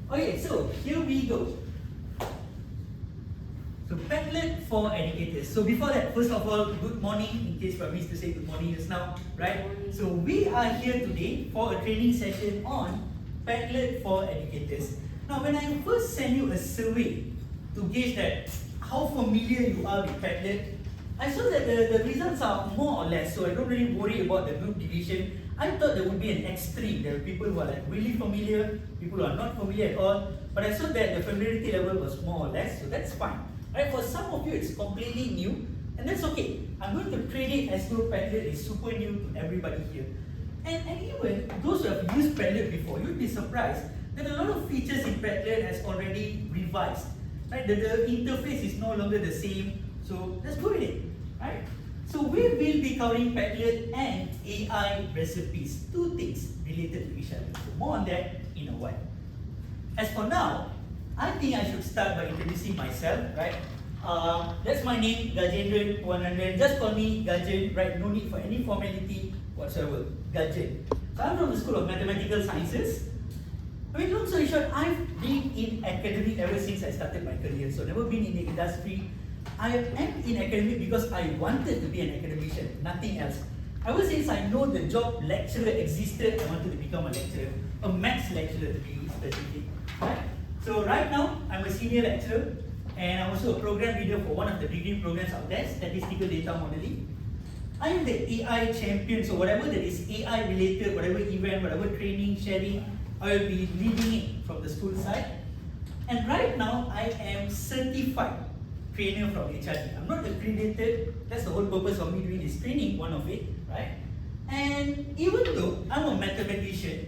Okay, so here we go. So Padlet for educators. So before that, first of all, good morning, in case I missed to say good morning just now, right? So we are here today for a training session on Padlet for educators. Now when I first sent you a survey to gauge that how familiar you are with Padlet, I saw that the results are more or less, so I don't really worry about the group division. I thought there would be an extreme. There are people who are like really familiar, people who are not familiar at all, but I saw that the familiarity level was more or less, so that's fine. Right, for some of you it's completely new, and that's okay. I'm going to treat it as though Padlet is super new to everybody here. And even those who have used Padlet before, you'd be surprised that a lot of features in Padlet has already revised. Right? The interface is no longer the same, so let's go with it. Right? So we will be covering Padlet and AI recipes, two things related to each other. So more on that in a while. As for now, I think I should start by introducing myself, right? That's my name, Gajendran Puanandan. Just call me Gajen, right? No need for any formality whatsoever. Gajen. So I'm from the School of Mathematical Sciences. I mean, long story short, I've been in academic ever since I started my career. So never been in the industry. I am in academic because I wanted to be an academician, nothing else. Ever since I know the job lecturer existed, I wanted to become a lecturer, a maths lecturer to be specific, right? So right now, I'm a senior lecturer, and I'm also a program leader for one of the degree programs out there, Statistical Data Modeling. I am the AI champion, so whatever that is AI related, whatever event, whatever training, sharing, I will be leading it from the school side. And right now, I am certified trainer from HRD. I'm not accredited, that's the whole purpose of me doing this training, one of it, right? And even though I'm a mathematician,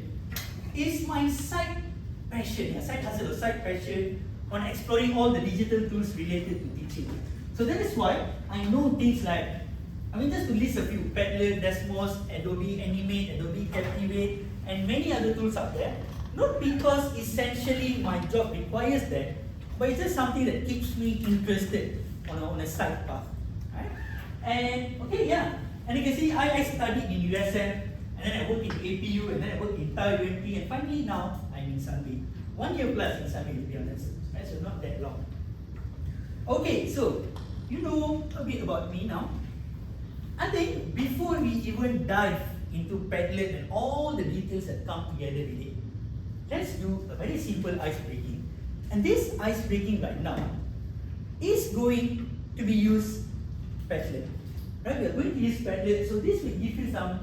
it's my side passion, side hustle or side passion on exploring all the digital tools related to teaching. So that is why I know things like, I mean just to list a few, Padlet, Desmos, Adobe Animate, Adobe Captivate, and many other tools out there. Not because essentially my job requires that, but it's just something that keeps me interested on a side path. Right? And okay, yeah. And you can see I studied in USM, and then I worked in APU, and then I worked in UNT, and finally now I'm in Sunway. 1 year plus in Sunway, to be honest. Right? So not that long. Okay, so you know a bit about me now. I think before we even dive into Padlet and all the details that come together with it, let's do a very simple ice breaking. And this ice breaking right now is going to be used Padlet. Right? We are going to use Padlet, so this will give you some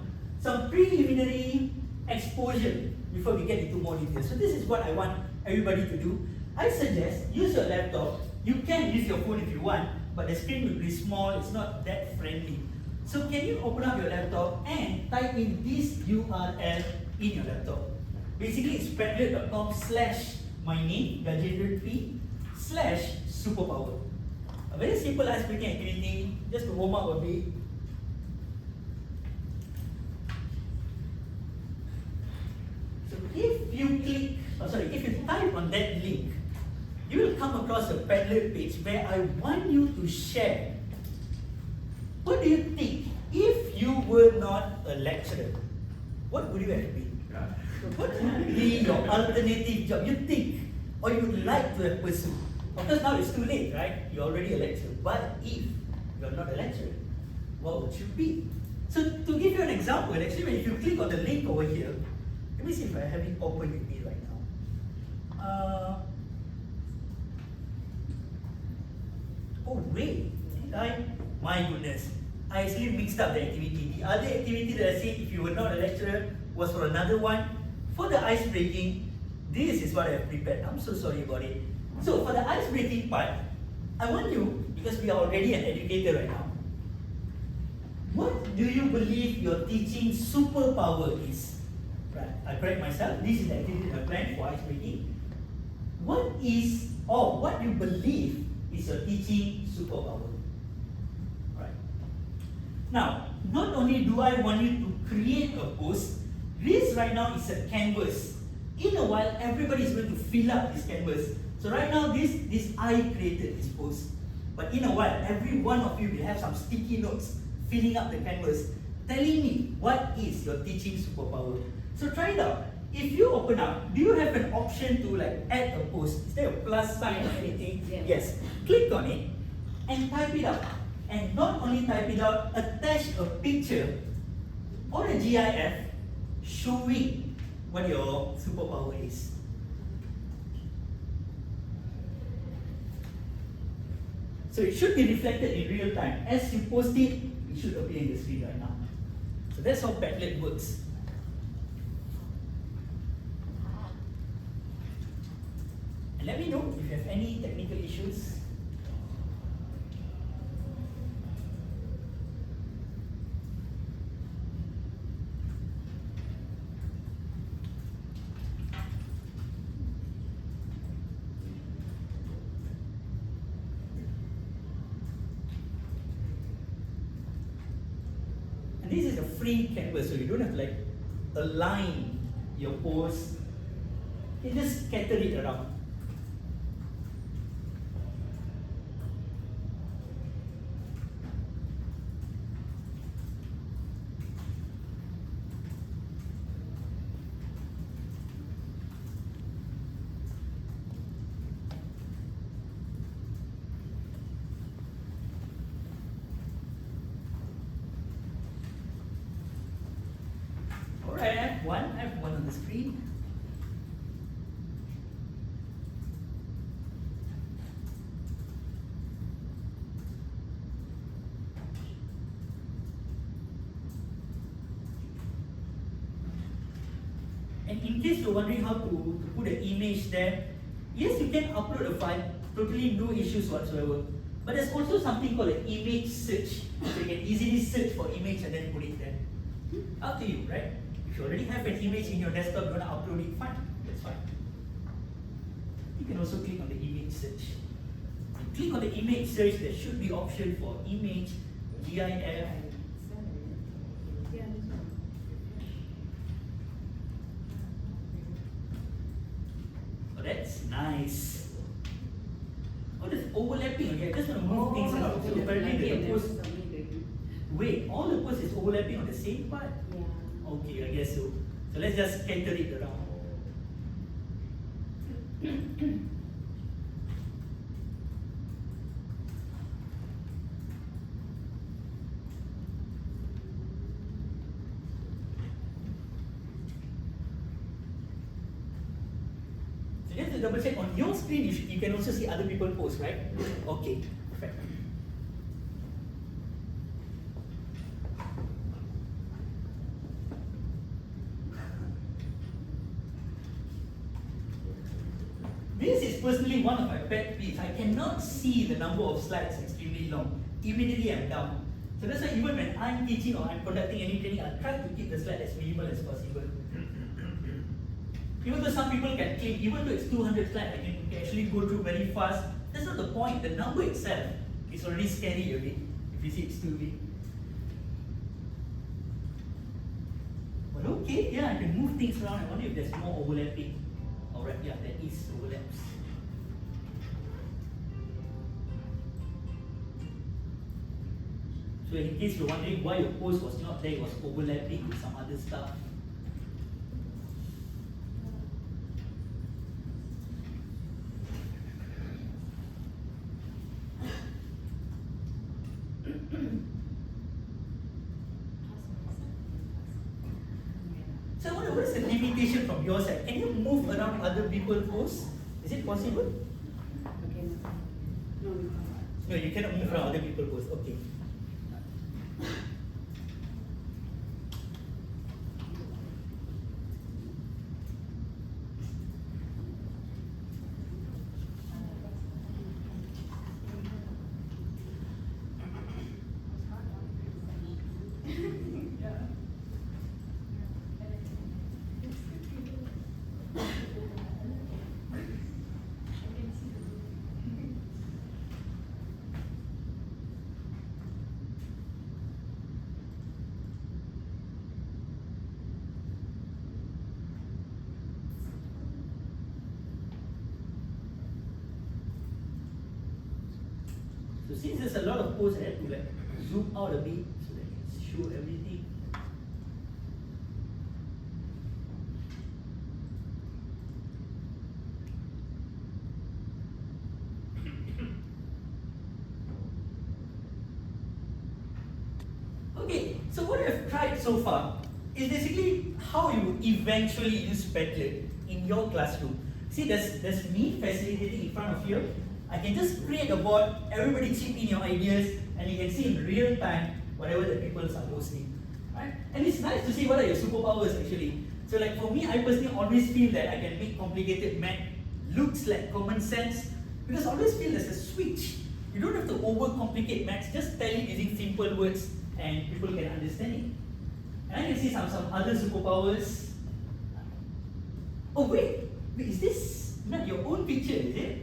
preliminary exposure before we get into more details. So this is what I want everybody to do. I suggest use your laptop. You can use your phone if you want, but the screen will be small, it's not that friendly. So can you open up your laptop and type in this URL in your laptop? Basically it's padlet.com/my name, Gajendran P/superpower. A very simple ice breaking activity, just to warm up a bit. So if you type on that link, you will come across a Padlet page where I want you to share. What do you think if you were not a lecturer? What would you have been? What would be your alternative job? You think, or you would like to have pursued? Of course, now it's too late, right? You're already a lecturer. But if you're not a lecturer, what would you be? So to give you an example, actually, if you click on the link over here, let me see if I have it open with me right now. Oh wait, did I? My goodness, I actually mixed up the activity. The other activity that I said if you were not a lecturer was for another one. For the ice breaking, this is what I have prepared. I'm so sorry about it. So for the ice breaking part, I want you, because we are already an educator right now, what do you believe your teaching superpower is? Right, I correct myself, this is the activity that I planned for ice breaking. What is, or what you believe is your teaching superpower? Right. Now, not only do I want you to create a post, this right now is a canvas. In a while, everybody is going to fill up this canvas. So right now, this I created this post. But in a while, every one of you will have some sticky notes filling up the canvas, telling me what is your teaching superpower. So try it out. if you open up, do you have an option to like add a post? Is there a plus sign or anything? Yes. Click on it and type it out. And not only type it out, attach a picture or a GIF showing what your superpower is. So it should be reflected in real time. As you post it, it should appear in the screen right now. So that's how Padlet works. And let me know if you have any technical issues. And this is a free canvas, so you don't have to like align your post. You just scatter it around. Alright, I have one on the screen. And in case you're wondering how to put an image there, yes, you can upload a file, totally no issues whatsoever. But there's also something called an image search. So you can easily search for image and then put it there. Up to you, right? If you already have an image in your desktop, you want to upload it, fine, that's fine. You can also click on the image search. And click on the image search, there should be option for image, GIF. Oh, that's nice. Oh, there's overlapping again. I just want to move things around. So apparently the post. Wait, all the post is overlapping on the same part? Yeah. Okay, I guess so. So let's just scatter it around. So just to double check, on your screen, you can also see other people post, right? Okay, perfect. This is personally one of my pet peeves. I cannot see the number of slides extremely long. Immediately I'm down. So that's why even when I'm teaching or I'm conducting any training, I try to keep the slide as minimal as possible. Even though some people can claim, even though it's 200 slides, I can actually go through very fast. That's not the point. The number itself is already scary a bit, if you see it's too big. But okay, yeah, I can move things around. I wonder if there's more overlapping. Alright, yeah, there is overlaps. So in case you're wondering why your post was not there, it was overlapping with some other stuff. So I wonder, what is the limitation from your side? Can you move around other people's posts? Is it possible? Okay. No, you can't. No, you cannot move around other people's posts. Okay. So since there's a lot of posts, I have to like zoom out a bit so that I can show everything. So what I've tried so far is basically how you eventually use Padlet in your classroom. See, there's me facilitating in front of you. I can just create a board, everybody chip in your ideas, and you can see in real time whatever the people are posting. Right? And it's nice to see what are your superpowers actually. So like for me, I personally always feel that I can make complicated math looks like common sense, because I always feel there's a switch. You don't have to overcomplicate maths, just tell it using simple words and people can understand it. And I can see some other superpowers. Oh wait, is this not your own picture, is it?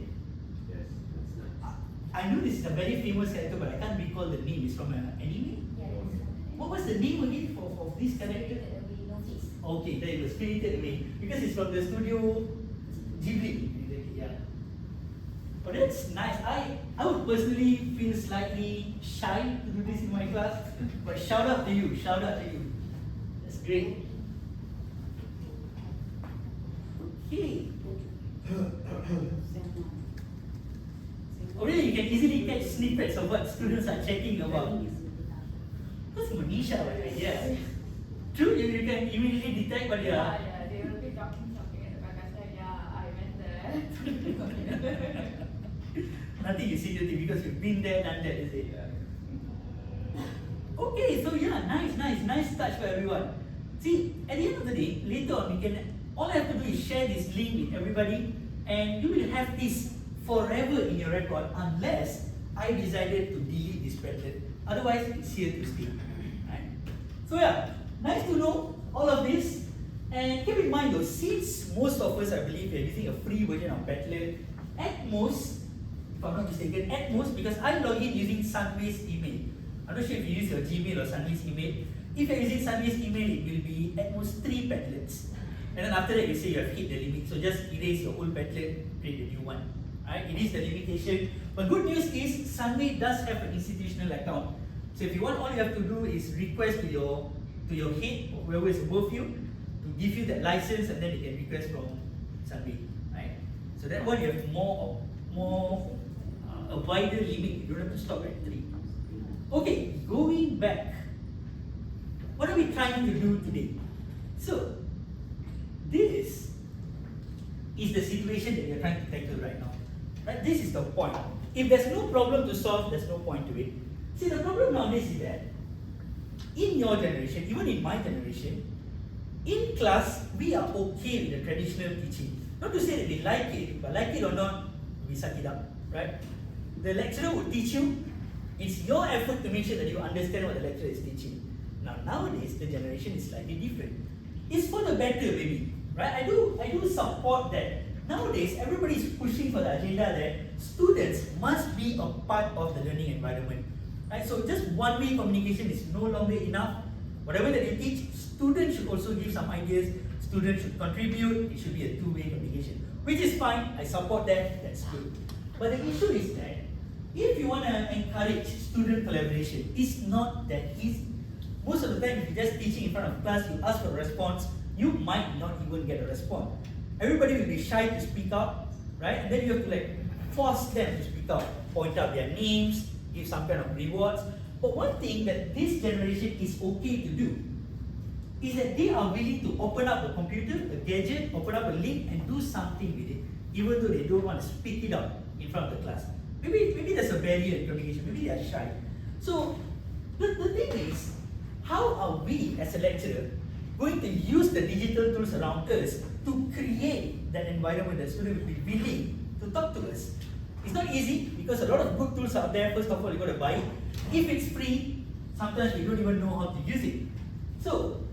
Yes, that's nice. I know this is a very famous character, but I can't recall the name. It's from an anime? What was the name again of this character? Okay, there it was, Spirited Away. Because it's from the studio Ghibli. Yeah. But that's nice. I would personally feel slightly shy to do this in my class. But shout out to you, shout out to you. That's great. Okay. Already you can easily catch snippets of what students are checking about. That's Manisha, right? Yeah. True, you can immediately detect what they are. Yeah, they will be talking something at the back. I said, yeah, I went there. Nothing is secretive because you've been there, done that, is it? Okay, so yeah, nice touch for everyone. See, at the end of the day, later on, all I have to do is share this link with everybody, and you will have this forever in your record unless I decided to delete this Padlet. Otherwise, it's here to stay. Right? So yeah, nice to know all of this. And keep in mind though, since most of us, I believe, are using a free version of Padlet, at most, if I'm not mistaken, at most, because I log in using Sunway's email. I'm not sure if you use your Gmail or Sunway's email. If you're using Sunway's email, it will be at most 3 Padlets. And then after that, you say you have hit the limit. So just erase your old Padlet, create a new one. Right? It is the limitation. But good news is, Sunway does have an institutional account. So if you want, all you have to do is request to your head or whoever is above you to give you that license, and then you can request from Sunway. Right? So that one you have a wider limit. You don't have to stop at 3. Okay, going back. What are we trying to do today? So, this is the situation that we are trying to tackle right now. Right? This is the point. If there's no problem to solve, there's no point to it. See, the problem nowadays is that in your generation, even in my generation, in class, we are okay with the traditional teaching. Not to say that we like it, but like it or not, we suck it up, right? The lecturer will teach you. It's your effort to make sure that you understand what the lecturer is teaching. Now, nowadays, the generation is slightly different. It's for the better, maybe, right? I do support that. Nowadays, everybody is pushing for the agenda that students must be a part of the learning environment. Right? So just one-way communication is no longer enough. Whatever that you teach, students should also give some ideas. Students should contribute. It should be a two-way communication, which is fine. I support that. That's good. But the issue is that if you want to encourage student collaboration, it's not that easy. Most of the time, if you're just teaching in front of class, you ask for a response, you might not even get a response. Everybody will be shy to speak up, right? And then you have to force them to speak up, point out their names, give some kind of rewards. But one thing that this generation is okay to do is that they are willing to open up a computer, a gadget, open up a link and do something with it, even though they don't want to speak it out in front of the class. Maybe there's a barrier in communication, maybe they are shy. So the thing is, how are we as a lecturer going to use the digital tools around us to create that environment that students will be willing to talk to us? It's not easy because a lot of good tools are there. First of all, you got to buy it. If it's free, sometimes we don't even know how to use it. So,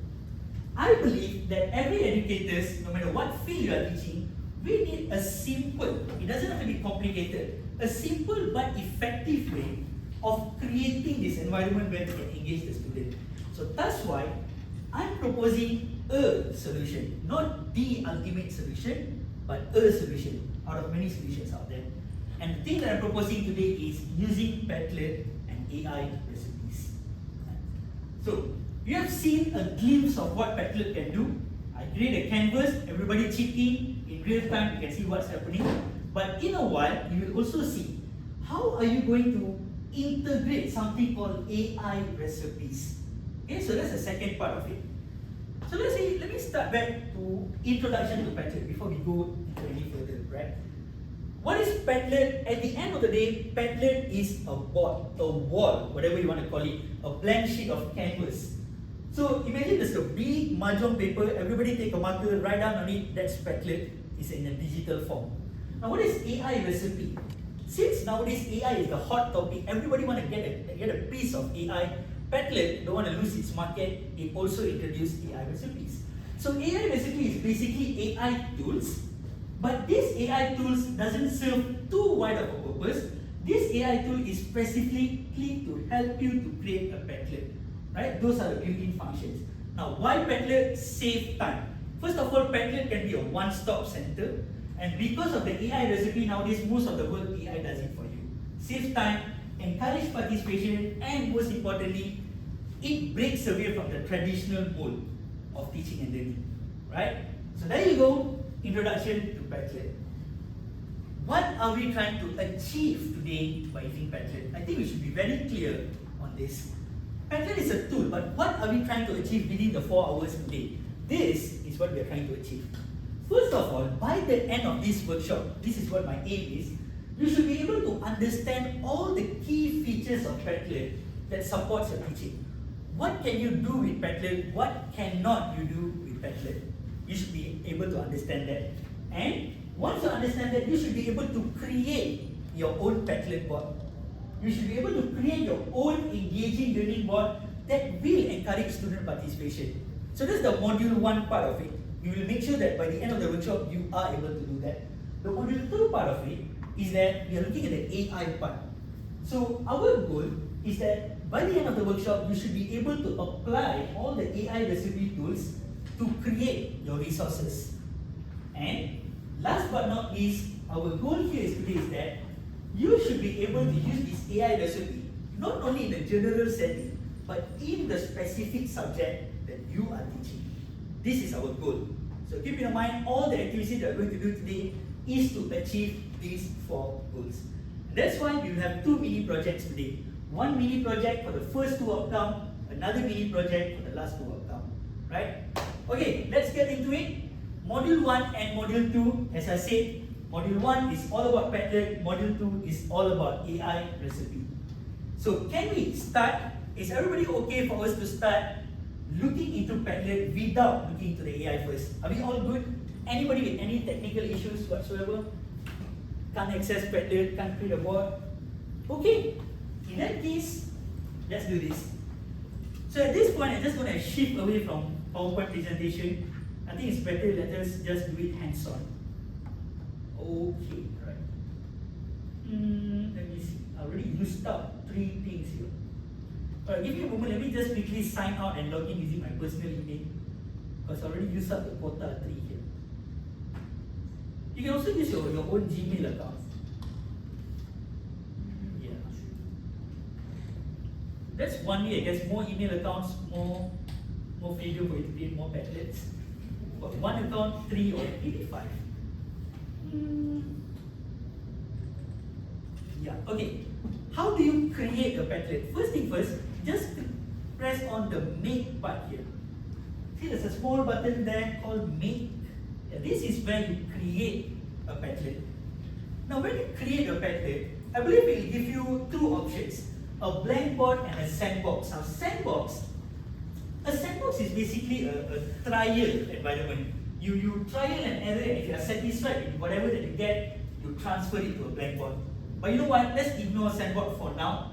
I believe that every educators, no matter what field you are teaching, we need a simple, it doesn't have to be complicated, a simple but effective way of creating this environment where we can engage the student. So that's why I'm proposing a solution, not the ultimate solution, but a solution out of many solutions out there. And the thing that I'm proposing today is using Padlet and AI recipes. So, you have seen a glimpse of what Padlet can do. I create a canvas, everybody chip in real time, you can see what's happening. But in a while, you will also see how are you going to integrate something called AI recipes Okay, so that's the second part of it. So let me start back to introduction to Padlet before we go into any further, right? What is Padlet? At the end of the day, Padlet is a board, a wall, whatever you want to call it, a blank sheet of canvas. So imagine there's a big mahjong paper, everybody take a marker, write down on it, that's Padlet, it's in a digital form. Now what is AI recipe? Since nowadays AI is the hot topic, everybody want to get a piece of AI. Padlet don't want to lose its market. It also introduced AI recipes. So AI recipe is basically AI tools, but this AI tools doesn't serve too wide of a purpose. This AI tool is specifically to help you to create a Padlet, right? Those are the built-in functions. Now, why Padlet? Save time. First of all, Padlet can be a one-stop center, and because of the AI recipe nowadays, most of the work AI does it for you. Save time, encourage participation, and most importantly, it breaks away from the traditional mold of teaching and learning, right? So there you go, introduction to Padlet. What are we trying to achieve today by using Padlet? I think we should be very clear on this. Padlet is a tool, but what are we trying to achieve within the 4 hours today? This is what we are trying to achieve. First of all, by the end of this workshop, this is what my aim is, you should be able to understand all the key features of Padlet that supports your teaching. What can you do with Padlet? What cannot you do with Padlet? You should be able to understand that. And once you understand that, you should be able to create your own Padlet board. You should be able to create your own engaging learning board that will encourage student participation. So that's the module 1 part of it. We will make sure that by the end of the workshop, you are able to do that. The module 2 part of it is that we are looking at the AI part. So our goal is that by the end of the workshop, you should be able to apply all the AI recipe tools to create your resources. And last but not least, our goal here today is that you should be able to use this AI recipe not only in the general setting, but in the specific subject that you are teaching. This is our goal. So keep in mind, all the activities that we're going to do today is to achieve these 4 goals. And that's why we will have 2 mini projects today. One mini project for the first 2 outcomes, another mini project for the last 2 outcomes. Right? Okay, let's get into it. Module 1 and Module 2, as I said, Module 1 is all about Padlet, Module 2 is all about AI recipe. So can we start? Is everybody okay for us to start looking into Padlet without looking into the AI first? Are we all good? Anybody with any technical issues whatsoever? Can't access Padlet, can't create a board? Okay, in that case, let's do this. So at this point, I'm just going to shift away from PowerPoint presentation. I think it's better let us just do it hands-on. Okay, right. Let me see. I already used up 3 things here. Alright, give me a moment. Let me just quickly sign out and log in using my personal email, because I already used up the quota 3 here. You can also use your own Gmail account. Yeah. That's one way, I guess. More email accounts, more freedom for you to create more Padlets. But 1 account, 3 or maybe 5. Yeah, okay. How do you create a Padlet? First thing first, just press on the make part here. See, there's a small button there called make. Yeah, this is where you create a Padlet. Now, when you create a Padlet, I believe it will give you 2 options: a blank board and a sandbox. Now, a sandbox is basically a trial environment. You trial and error, and if you are satisfied with whatever that you get, you transfer it to a blank board. But you know what? Let's ignore sandbox for now.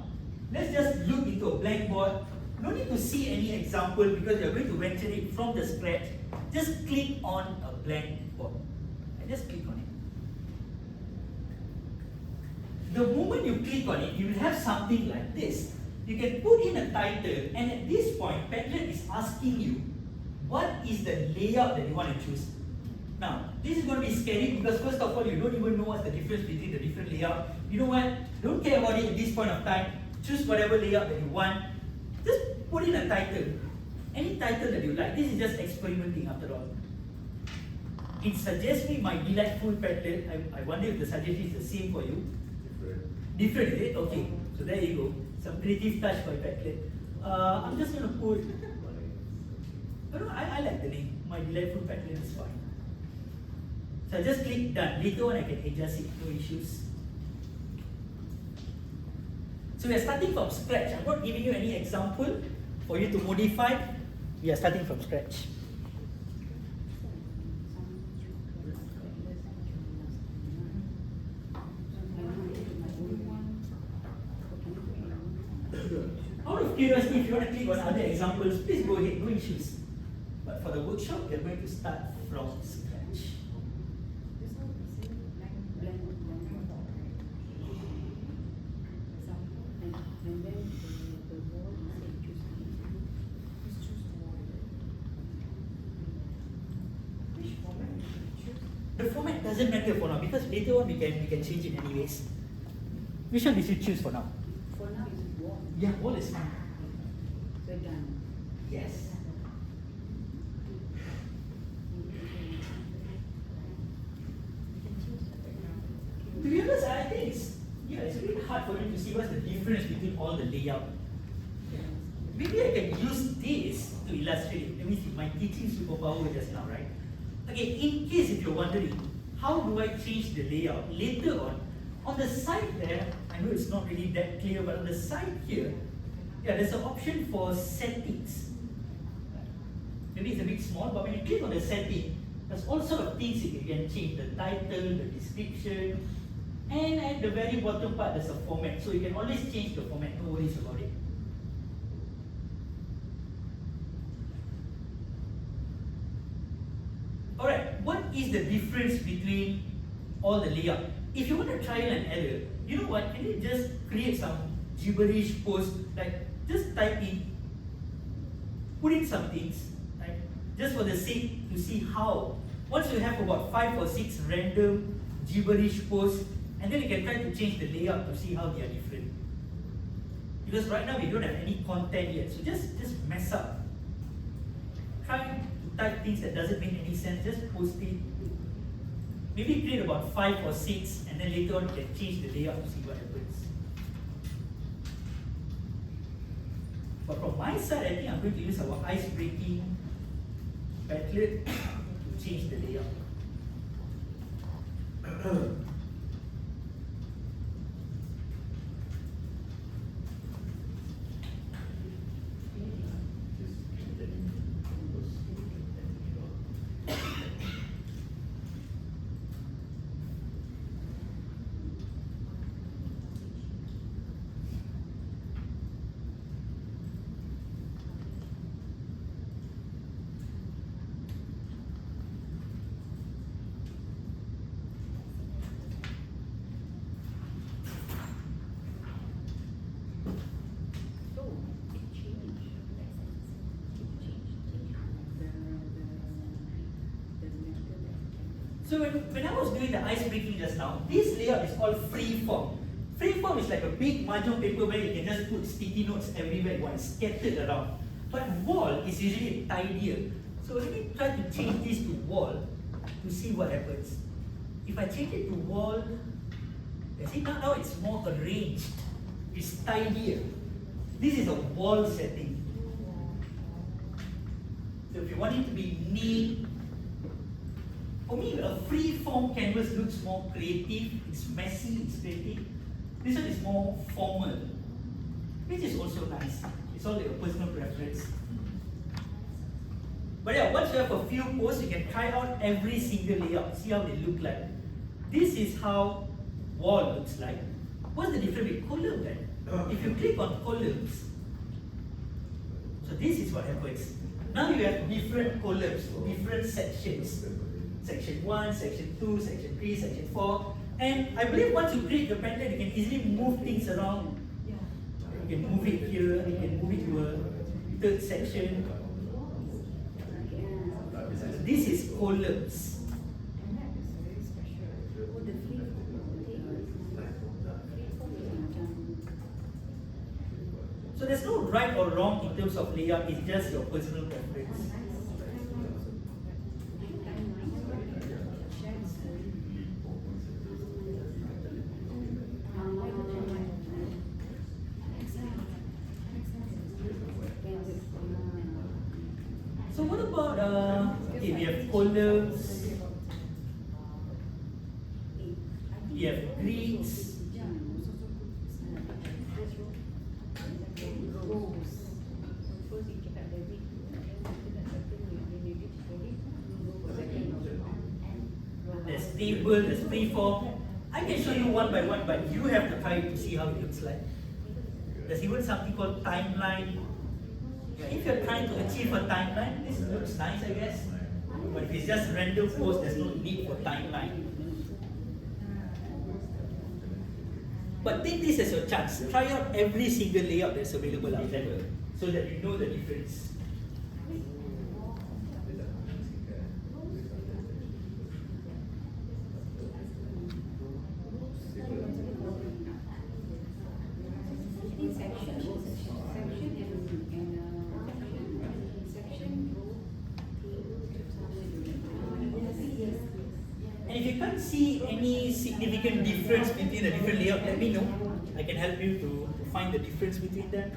Let's just look into a blank board. No need to see any example because we are going to venture it from the scratch. Just click on a blank board. And just click on it. The moment you click on it, you will have something like this. You can put in a title, and at this point, Padlet is asking you, what is the layout that you want to choose? Now, this is going to be scary because first of all, you don't even know what's the difference between the different layout. You know what? Don't care about it at this point of time. Choose whatever layout that you want. Just put in a title. Any title that you like. This is just experimenting after all. It suggests me my delightful Padlet. I wonder if the suggestion is the same for you. Different, is it? Okay. So there you go. Some creative touch by Padlet. I'm just going to put, I like the name. My delightful Padlet is fine. So I just click done. Later on I can adjust it, no issues. So we are starting from scratch. I'm not giving you any example for you to modify. We are starting from scratch. Out of curiosity, if you want to click on other examples, please go ahead, no issues. But for the workshop, we are going to start from scratch. The format doesn't matter for now because later on we can change it anyways. Which one did you choose for now? For now, is it wall? Yeah, wall is fine. So done. Yes. To be honest, I think it's really hard for me to see what's the difference between all the layout. Maybe I can use this to illustrate. Let me see, my teaching superpower just now, right? Okay, in case if you're wondering, how do I change the layout? Later on the side there, I know it's not really that clear, but on the side here, yeah, there's an option for settings. Maybe it's a bit small, but when you click on the setting, there's all sort of things you can change. The title, the description, and at the very bottom part, there's a format. So you can always change the format, no worries about it. Alright, what is the difference between all the layout? If you want to trial and error, you know what? Can you just create some gibberish post, like just type in, put in some things, right? Just for the sake to see how. Once you have about 5 or 6 random gibberish posts, and then you can try to change the layout to see how they are different. Because right now we don't have any content yet, so just mess up. Try to type things that doesn't make any sense, just post it. Maybe create about 5 or 6, and then later on you can change the layout to see what happens. But from my side, I think I'm going to use our ice-breaking Padlet to change the layout. So when I was doing the ice breaking just now, this layout is called free form. Free form is like a big mahjong paper where you can just put sticky notes everywhere you want, scattered around. But wall is usually tidier. So let me try to change this to wall to see what happens. If I change it to wall, you see now it's more arranged. It's tidier. This is a wall setting. So if you want it to be neat, for me, a free form canvas looks more creative, it's messy, it's creative. This one is more formal, which is also nice. It's all your personal preference. But yeah, once you have a few posts, you can try out every single layout, see how they look like. This is how wall looks like. What's the difference with column then? If you click on columns, so this is what happens. Now you have different columns, different sections. Section 1, Section 2, Section 3, Section 4. And I believe once you create the Padlet, you can easily move things around. You can move it here, you can move it to a third section. So this is columns. So there's no right or wrong in terms of layout, it's just your personal preference. So what about okay, we have columns, we have grids, there's table, there's freeform. I can show you one by one, but you have to try to see how it looks like. There's even something called timeline. If you're trying to achieve a timeline, this looks nice, I guess. But if it's just random post, there's no need for timeline. But take this as your chance. Try out every single layout that's available out there, so that you know the difference. And if you can't see any significant difference between the different layout, let me know. I can help you to find the difference between them.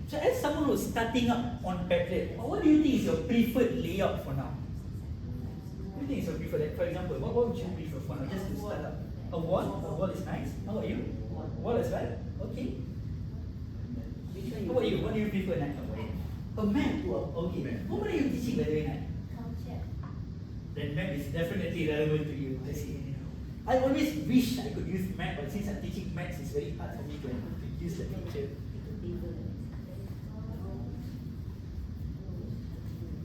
So as someone who's starting up on Padlet, what do you think is your preferred layout for now? What do you think is your preferred? Like, for example, what would you prefer for now, just to start up? A wall? A wall is nice. How about you? Wall as well? Okay. How about you? What do you prefer now? A map? Well, okay. What are you teaching by the way now? Then map is definitely relevant to you. I see. I always wish I could use map, but since I'm teaching maths, it's very hard for me to use the picture.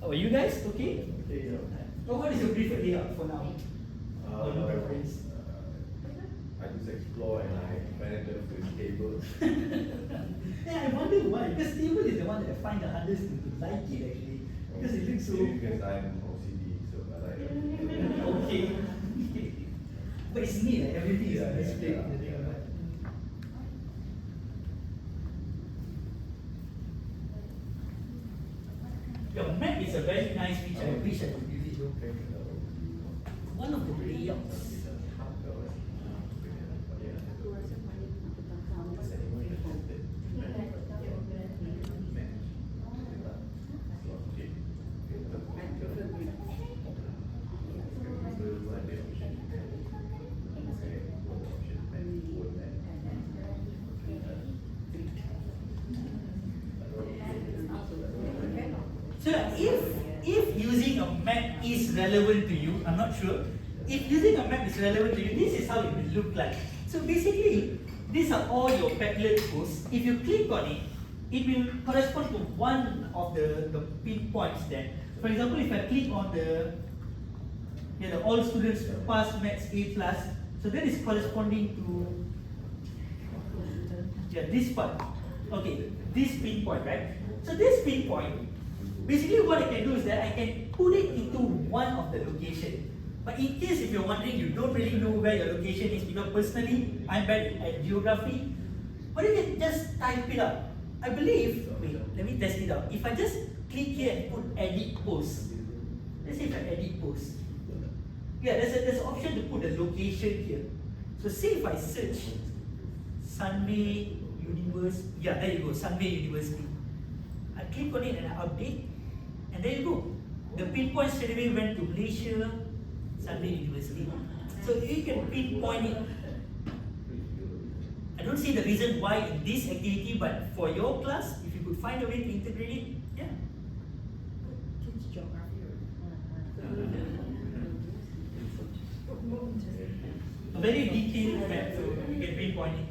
Oh, you guys okay? So what is your preferred layout for now? Or no preference? I just explore and I find it with tables. Yeah, I wonder why. Because table is the one that I find the hardest to like it actually. Because it looks so. Maybe because I'm OCD, so I like it. Okay. But it's neat, like everything is Yeah, displayed yeah, in the thing. yeah. Your map is a very nice feature. I wish I could use it though. One of the layouts. So if using a map is relevant to you, I'm not sure. If using a map is relevant to you, this is how it will look like. So basically, these are all your Padlet posts. If you click on it, it will correspond to one of the pinpoints there. For example, if I click on the all students pass maths A+, so that is corresponding to this part. Okay, this pinpoint, right? So this pinpoint, basically what I can do is that I can put it into one of the location. But in case if you're wondering, you don't really know where your location is, because personally, I'm bad at geography, but you can just type it up. I believe, wait, let me test it out. If I just click here and put edit post, let's say if I edit post, there's an option to put the location here. So say if I search Sunway University, there you go, Sunway University. I click on it and I update, and there you go. The pinpoint straight away went to Malaysia, Sunway University. So you can pinpoint it. I don't see the reason why in this activity, but for your class, if you could find a way to integrate it, Kids geography. a very detailed map, so you can pinpoint it.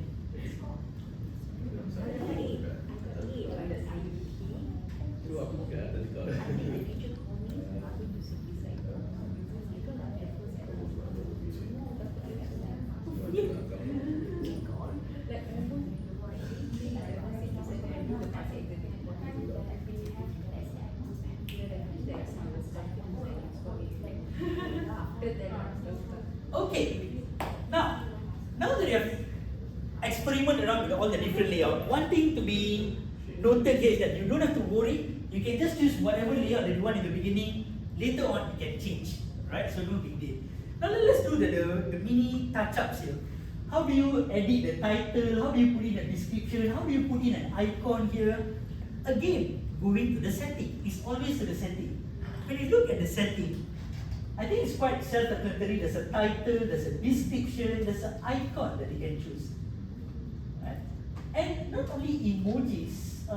they have experimented around with all the different layout. One thing to be noted here is that you don't have to worry. You can just choose whatever layout that you want in the beginning. Later on, you can change, right? So no big deal. Now let's do the mini touch-ups here. How do you edit the title? How do you put in a description? How do you put in an icon here? Again, going to the setting. It's always to the setting. When you look at the setting, I think it's quite self-explanatory. There's a title, there's a description, there's an icon that you can choose. Right? And not only emojis,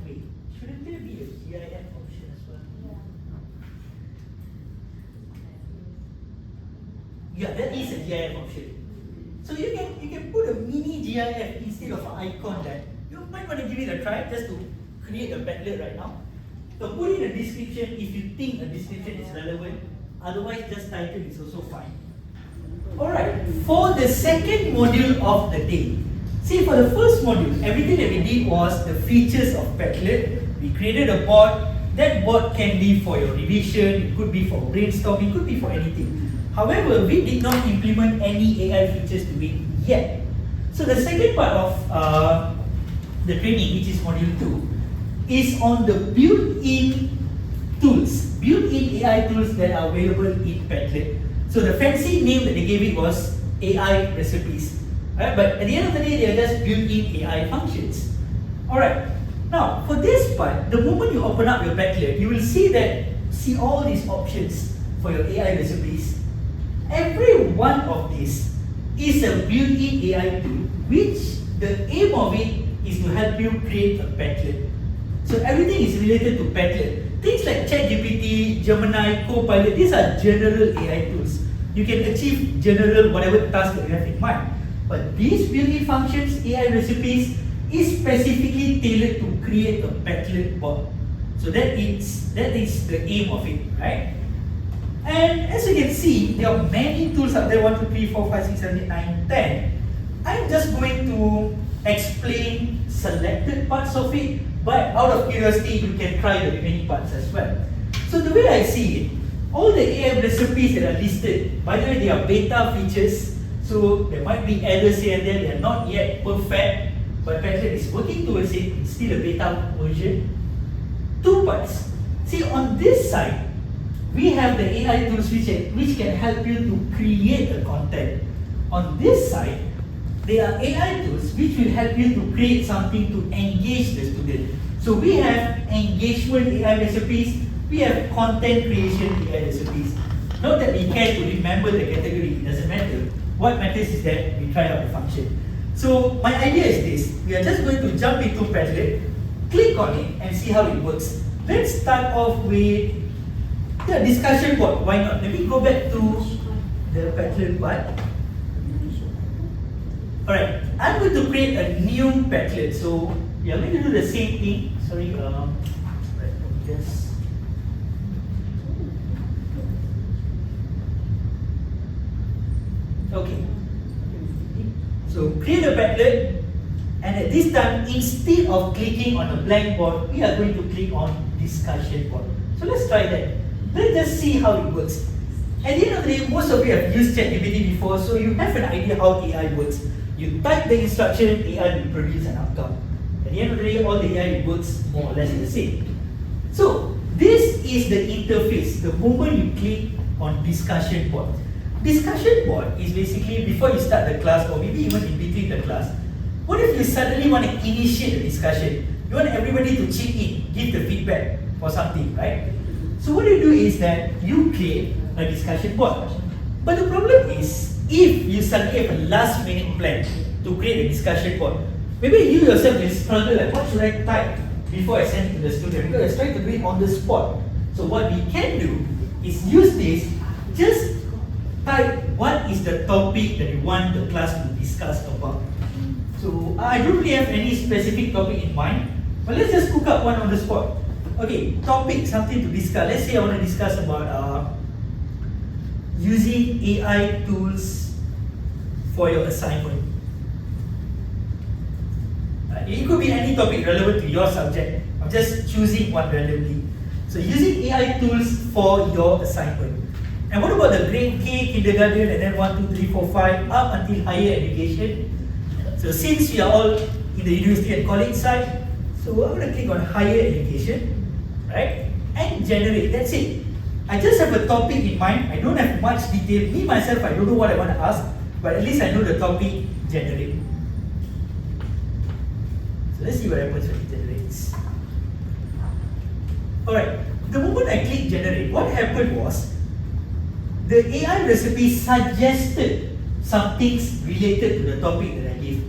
wait, shouldn't there be a GIF option as well? Yeah, that is a GIF option. So you can put a mini GIF instead of an icon that you might want to give it a try just to create a Padlet right now. So put in a description if you think a description is relevant. Otherwise, just title is also fine. Alright, for the second module of the day. See, for the first module, everything that we did was the features of Padlet. We created a board. That board can be for your revision, it could be for brainstorming, it could be for anything. However, we did not implement any AI features to it yet. So the second part of the training, which is module 2, is on the built-in tools, built-in AI tools that are available in Padlet. So the fancy name that they gave it was AI recipes. Right? But at the end of the day, they are just built-in AI functions. Alright, now for this part, the moment you open up your Padlet, you will see all these options for your AI recipes. Every one of these is a built-in AI tool, which the aim of it is to help you create a Padlet. So everything is related to Padlet. Things like ChatGPT, Gemini, Copilot, these are general AI tools. You can achieve general whatever task that you have in mind. But these built-in functions, AI recipes, is specifically tailored to create a Padlet board. So that is the aim of it, right? And as you can see, there are many tools out there, 1, 2, 3, 4, 5, 6, 7, 8, 9, 10. I'm just going to explain selected parts of it, but out of curiosity, you can try the remaining parts as well. So the way I see it, all the AI recipes that are listed, by the way, they are beta features, so there might be errors here and there, they are not yet perfect, but Padlet is working towards it, it's still a beta version. 2 parts. See, on this side, we have the AI tools which can help you to create the content. On this side, there are AI tools which will help you to create something to engage the student. So we have engagement AI recipes, we have content creation AI recipes. Not that we care to remember the category, it doesn't matter. What matters is that we try out the function. So my idea is this, we are just going to jump into Padlet, click on it and see how it works. Let's start off with the discussion board, why not? Let me go back to the Padlet part. Alright, I'm going to create a new Padlet. So we are going to do the same thing. Sorry, just okay. So create a Padlet, and at this time, instead of clicking on a blank board, we are going to click on discussion board. So let's try that. Let's just see how it works. At the end of the day, most of you have used ChatGPT before, so you have an idea how AI works. You type the instruction, AI will produce an outcome. At the end of the day, all the AI works more or less the same. So, this is the interface, the moment you click on discussion board. Discussion board is basically before you start the class or maybe even in between the class. What if you suddenly want to initiate a discussion? You want everybody to chip in, give the feedback for something, right? So what you do is that you create a discussion board. But the problem is, if you suddenly have a last minute plan to create a discussion board, maybe you yourself will struggle like, what should I type before I send it to the student? Because I try to do it on the spot. So what we can do is use this, just type what is the topic that you want the class to discuss about. So I don't really have any specific topic in mind, but let's just cook up one on the spot. Okay, topic, something to discuss. Let's say I want to discuss about using AI tools for your assignment. It could be any topic relevant to your subject. I'm just choosing one randomly. So using AI tools for your assignment. And what about the grade K, kindergarten, and then 1, 2, 3, 4, 5, up until higher education? So since we are all in the university and college side, so I'm going to click on higher education, right? And generate, that's it. I just have a topic in mind, I don't have much detail. Me, myself, I don't know what I want to ask, but at least I know the topic, generate. So let's see what happens when it generates. Alright, the moment I click generate, what happened was, the AI recipe suggested some things related to the topic that I gave.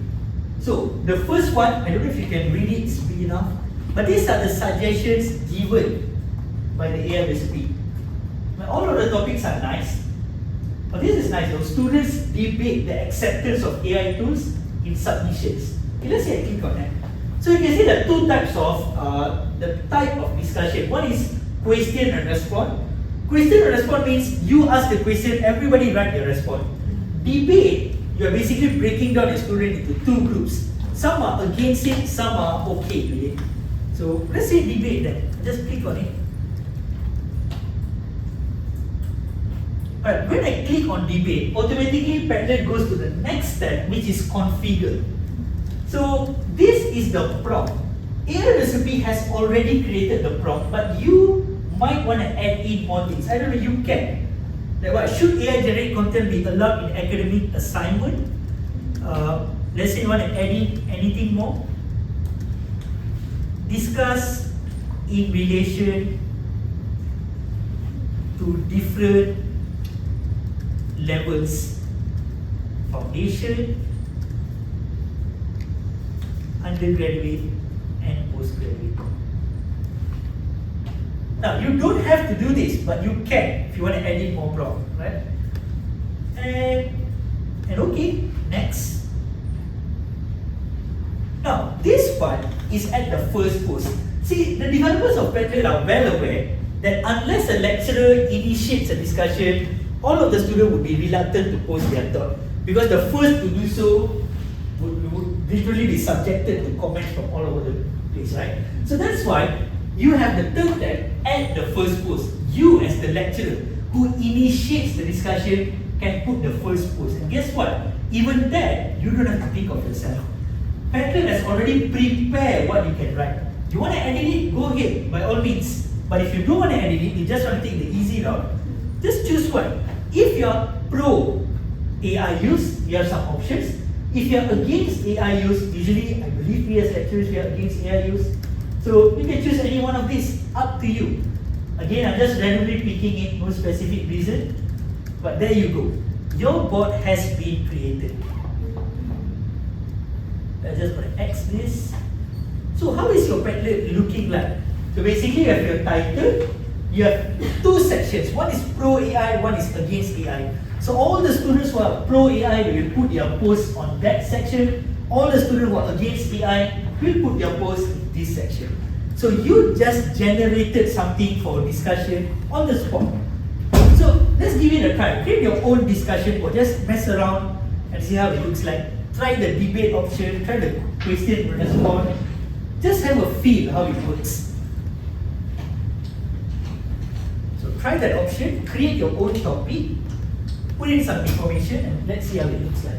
So, the first one, I don't know if you can read it, it's big enough, but these are the suggestions given by the AI recipe. Now, all of the topics are nice, but this is nice though. Students debate the acceptance of AI tools in submissions. Okay, let's say I click on that. So you can see the two types of, the type of discussion. One is question and response. Question and response means you ask the question, everybody write their response. Debate, you are basically breaking down the student into two groups. Some are against it, some are okay with it. So let's say debate then. Just click on it. Alright, when I click on debate, automatically Padlet goes to the next step, which is configure. So this is the prompt. AI recipe has already created the prompt, but you might want to add in more things. I don't know, you can. Like what, should AI generate content be allowed in academic assignment? Let's say you want to add in anything more. Discuss in relation to different levels, foundation, undergraduate, and postgraduate. Now, you don't have to do this, but you can if you want to add in more prompt, right? And okay, next. Now, this part is at the first post. See, the developers of Padlet are well aware that unless a lecturer initiates a discussion, all of the students would be reluctant to post their thought, because the first to do so would literally be subjected to comments from all over the place, right? So that's why you have the third tab at the first post. You as the lecturer who initiates the discussion can put the first post. And guess what? Even that, you don't have to think of yourself. Padlet has already prepared what you can write. You want to edit it? Go ahead, by all means. But if you don't want to edit it, you just want to take the easy route, just choose one. If you are pro AI use, you have some options. If you are against AI use, usually I believe we as lecturers we are against AI use. So you can choose any one of these, up to you. Again, I'm just randomly picking it, no specific reason. But there you go. Your board has been created. I'm just going to X this. So how is your Padlet looking like? So basically you have your title, you have two sections. One is pro AI, one is against AI. So all the students who are pro AI will put their posts on that section. All the students who are against AI will put their posts in this section. So you just generated something for discussion on the spot. So let's give it a try. Create your own discussion board. Just mess around and see how it looks like. Try the debate option, try the question and response. Just have a feel how it works. So try that option, create your own topic, put in some information, and let's see how it looks like.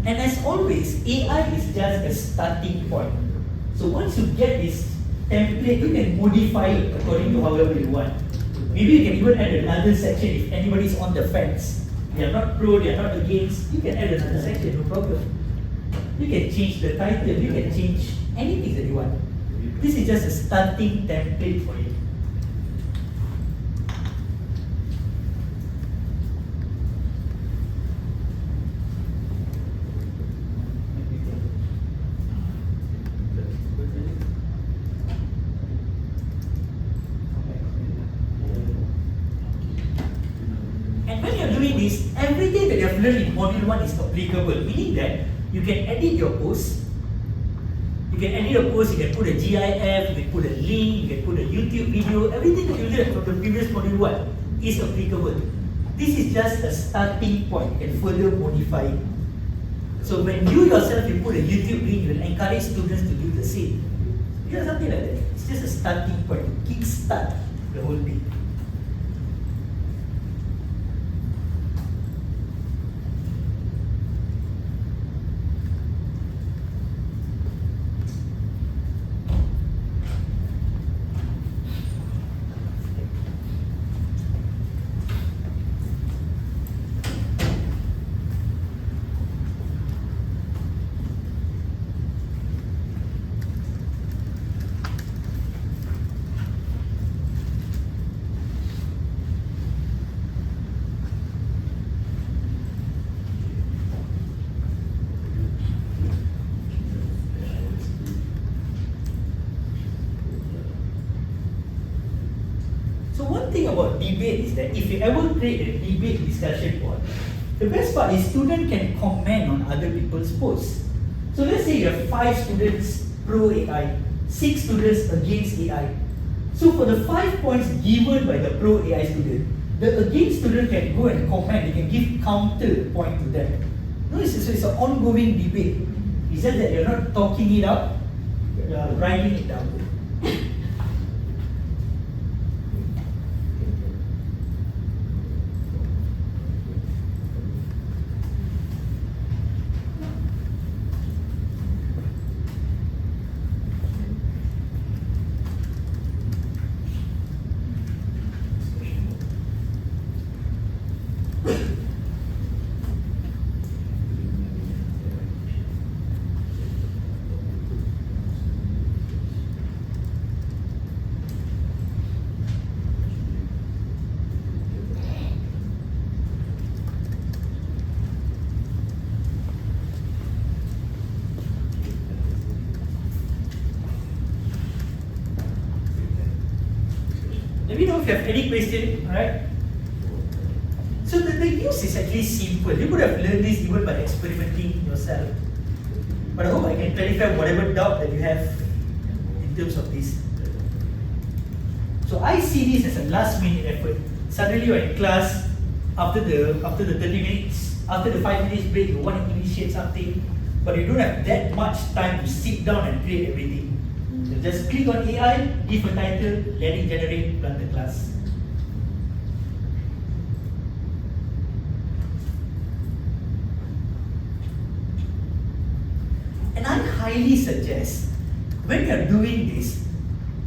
And as always, AI is just a starting point. So once you get this template, you can modify it according to however you want. Maybe you can even add another section if anybody's on the fence. They are not pro, they are not against. You can add another section, no problem. You can change the title, you can change anything that you want. This is just a starting template for you. Everything that you have learned in Module 1 is applicable, meaning that you can edit your post, You can edit a post, you can put a GIF, you can put a link, you can put a YouTube video, everything that you did from the previous module 1 is applicable. This is just a starting point, you can further modify it. So when you yourself, you put a YouTube link, you will encourage students to do the same. You know, something like that. It's just a starting point, kickstart the whole thing. So one thing about debate is that if you ever create a debate discussion board, the best part is students can comment on other people's posts. So let's say you have 5 students pro AI, 6 students against AI. So for the 5 points given by the pro AI student, the against student can go and comment, they can give counter point to them. No, so it's an ongoing debate. It's just that you're not talking it out, you're writing it down. Let me know if you have any question, alright? So the use is actually simple. You could have learned this even by experimenting yourself. But I hope I can clarify whatever doubt that you have in terms of this. So I see this as a last minute effort. Suddenly you're in class, after the 30 minutes, after the 5 minutes break, you want to initiate something, but you don't have that much time to sit down and create everything. So just click on AI, give a title, let it generate, run the class. And I highly suggest, when you're doing this,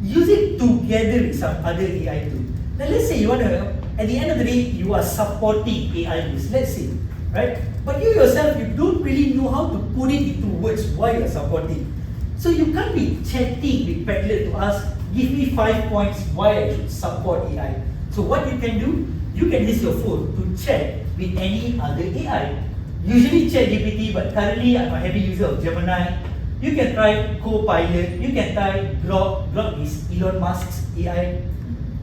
use it together with some other AI tool. Now let's say you want to, at the end of the day, you are supporting AI use, let's say, right? But you yourself, you don't really know how to put it into words why you're supporting. So you can't be chatting with Padlet to ask, give me 5 points why I should support AI. So what you can do, you can use your phone to chat with any other AI. Usually ChatGPT, but currently I'm a heavy user of Gemini. You can try Copilot, you can try Grok is Elon Musk's AI,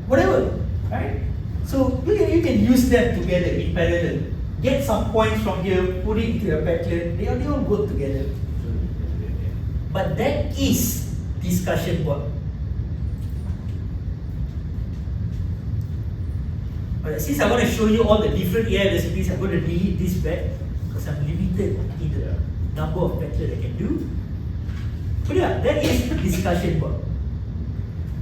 whatever, right? So you can use them together in parallel. Get some points from here, put it into your Padlet, they all work together. But that is discussion board. Alright, since I want to show you all the different AI recipes, I'm going to delete this back because I'm limited in the number of Padlet I can do. But yeah, that is discussion board.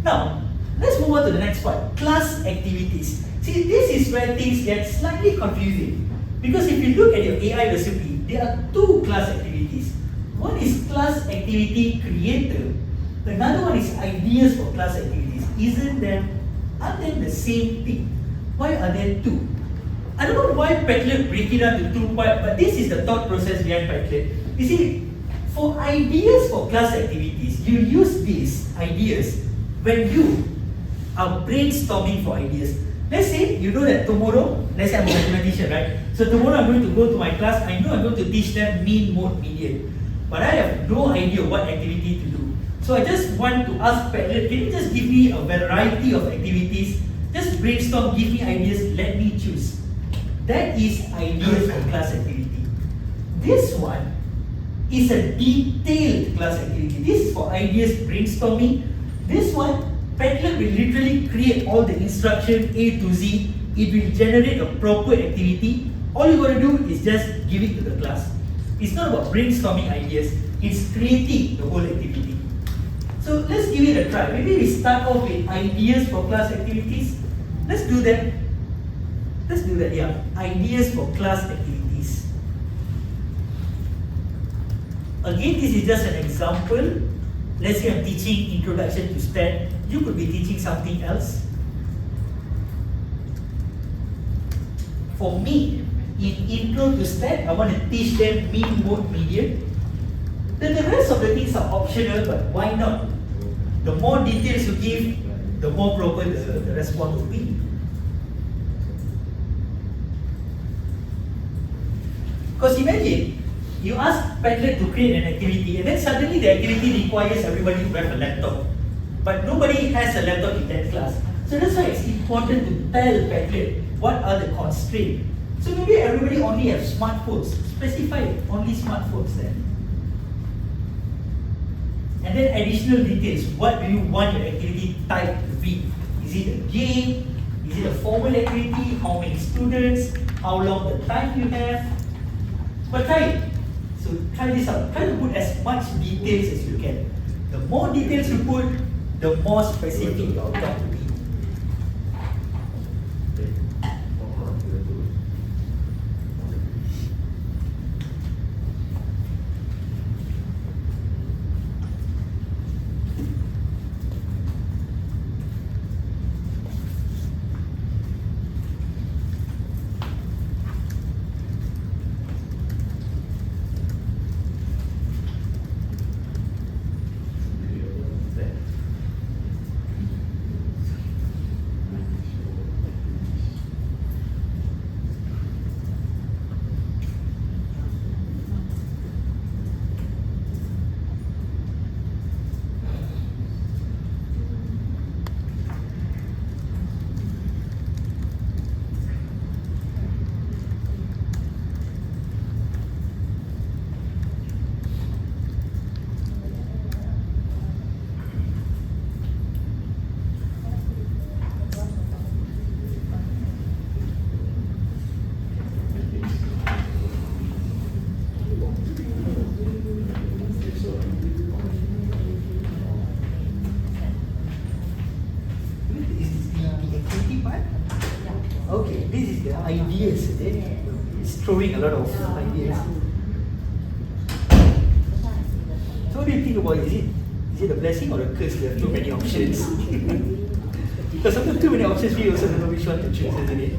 Now, let's move on to the next part, class activities. See, this is where things get slightly confusing. Because if you look at your AI recipe, there are 2 class activities. One is class activity creator. Another one is ideas for class activities. Aren't they the same thing? Why are there 2? I don't know why Padlet break it down to 2 parts, but this is the thought process behind Padlet. You see, for ideas for class activities, you use these ideas when you are brainstorming for ideas. Let's say you know that tomorrow, let's say I'm a mathematician, right? So tomorrow I'm going to go to my class, I know I'm going to teach them mean, mode, median. But I have no idea what activity to do. So I just want to ask Padlet, can you just give me a variety of activities? Just brainstorm, give me ideas, let me choose. That is ideas for class activity. This one is a detailed class activity. This is for ideas brainstorming. This one, Padlet will literally create all the instruction A to Z. It will generate a proper activity. All you gotta do is just give it to the class. It's not about brainstorming ideas, it's creating the whole activity. So let's give it a try. Maybe we start off with ideas for class activities. Let's do that. Let's do that, yeah. Ideas for class activities. Again, this is just an example. Let's say I'm teaching introduction to STAT. You could be teaching something else. For me, in intro to STAT, I want to teach them mean, mode, median. Then the rest of the things are optional, but why not? The more details you give, the more proper the response will be. Because imagine, you ask Padlet to create an activity and then suddenly the activity requires everybody to have a laptop. But nobody has a laptop in that class. So that's why it's important to tell Padlet what are the constraints. So maybe everybody only have smartphones. Specify only smartphones then. And then additional details. What do you want your activity type to be? Is it a game? Is it a formal activity? How many students? How long the time you have? But try it. So try this out. Try to put as much details as you can. The more details you put, the more specific your outcome will be. Okay, this is the ideas, is it? It's throwing a lot of ideas. So what do you think about it? Is it a blessing or a curse? There are too many options. Because sometimes too many options, we also don't know which one to choose, isn't it?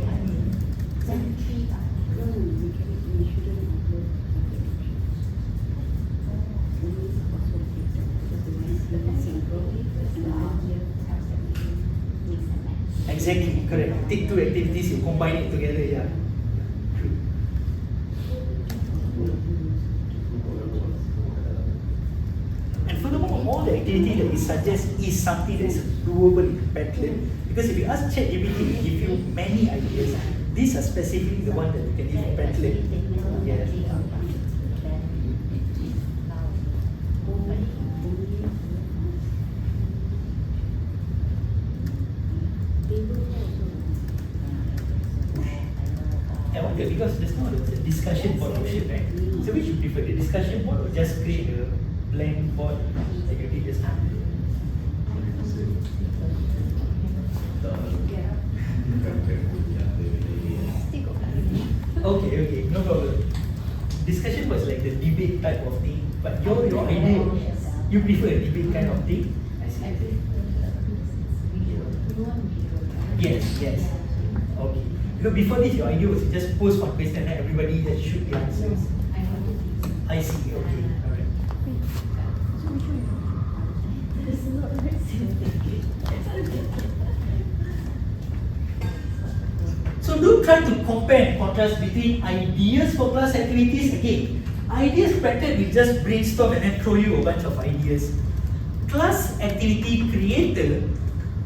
Exactly, correct. Take two activities, you combine it together, yeah. And furthermore, all the activity that we suggest is something that is doable in Padlet. Because if you ask ChatGPT, it will give you many ideas. These are specifically the one that you can use in Padlet. Yeah. I wonder, because just now there was a discussion board option, right? So which you prefer, the discussion board or just create a blank board like you did just now? Okay, no problem. Discussion was like the debate type of thing, but your idea, you prefer a debate kind of thing? I see. Yes. Okay. Look, before this, your idea was to just post one question and everybody just shoot the answers. I see. Okay. Alright. So do try to compare and contrast between ideas for class activities. Again, ideas Padlet will just brainstorm and then throw you a bunch of ideas. Class activity creator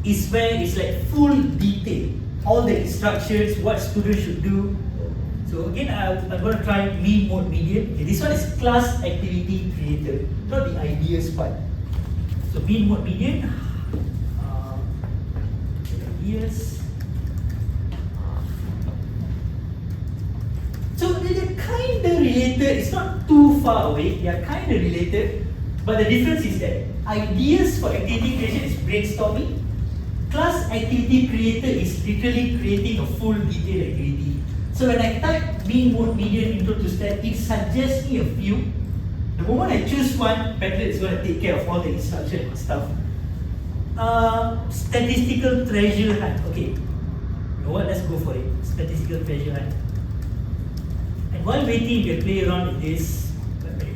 is where it's like full detail. All the instructions, what students should do. So again, I'm going to try mean, mode, median. Okay, this one is class activity creator, not the ideas part. So mean, mode, median. Ideas. So they're kind of related. It's not too far away. They are kind of related, but the difference is that ideas for activity creation is brainstorming. Class activity creator is literally creating a full detailed activity. So when I type mean, mode, median, intro to stat, it suggests me a few. The moment I choose one, Padlet is going to take care of all the instruction and stuff. Statistical treasure hunt. Okay, you know what? Let's go for it. Statistical treasure hunt. And while waiting, you can play around with this.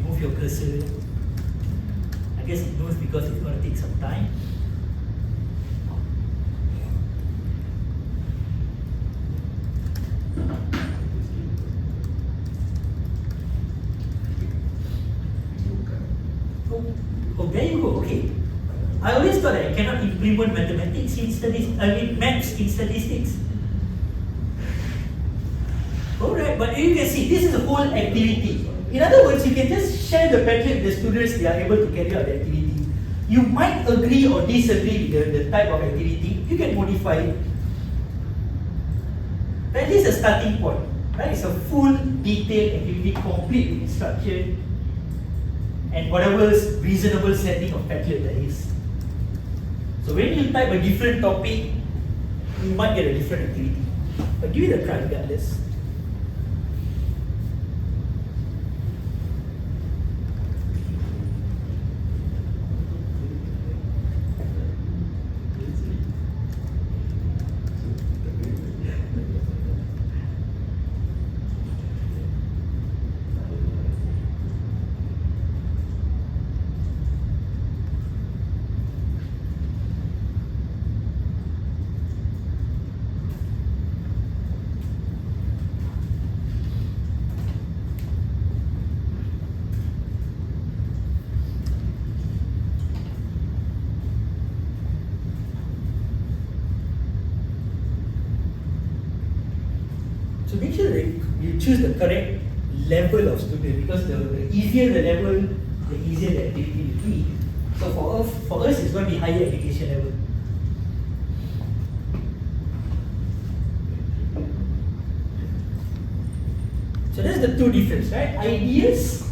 Move your cursor. I guess it knows because it's going to take some time. Oh, there you go. Okay. I always thought that I cannot implement mathematics in maths in statistics. Alright, but you can see this is a whole activity. In other words, you can just share the Padlet with the students, they are able to carry out the activity. You might agree or disagree with the type of activity, you can modify it. That is a starting point. Right? It's a full detailed activity, complete with instruction and whatever reasonable setting of Padlet there is. So when you type a different topic, you might get a different activity. But give it a try regardless. So make sure that you choose the correct level of student, because the easier the level, the easier the activity will be. So for us, it's going to be higher education level. So that's the two differences, right? Ideas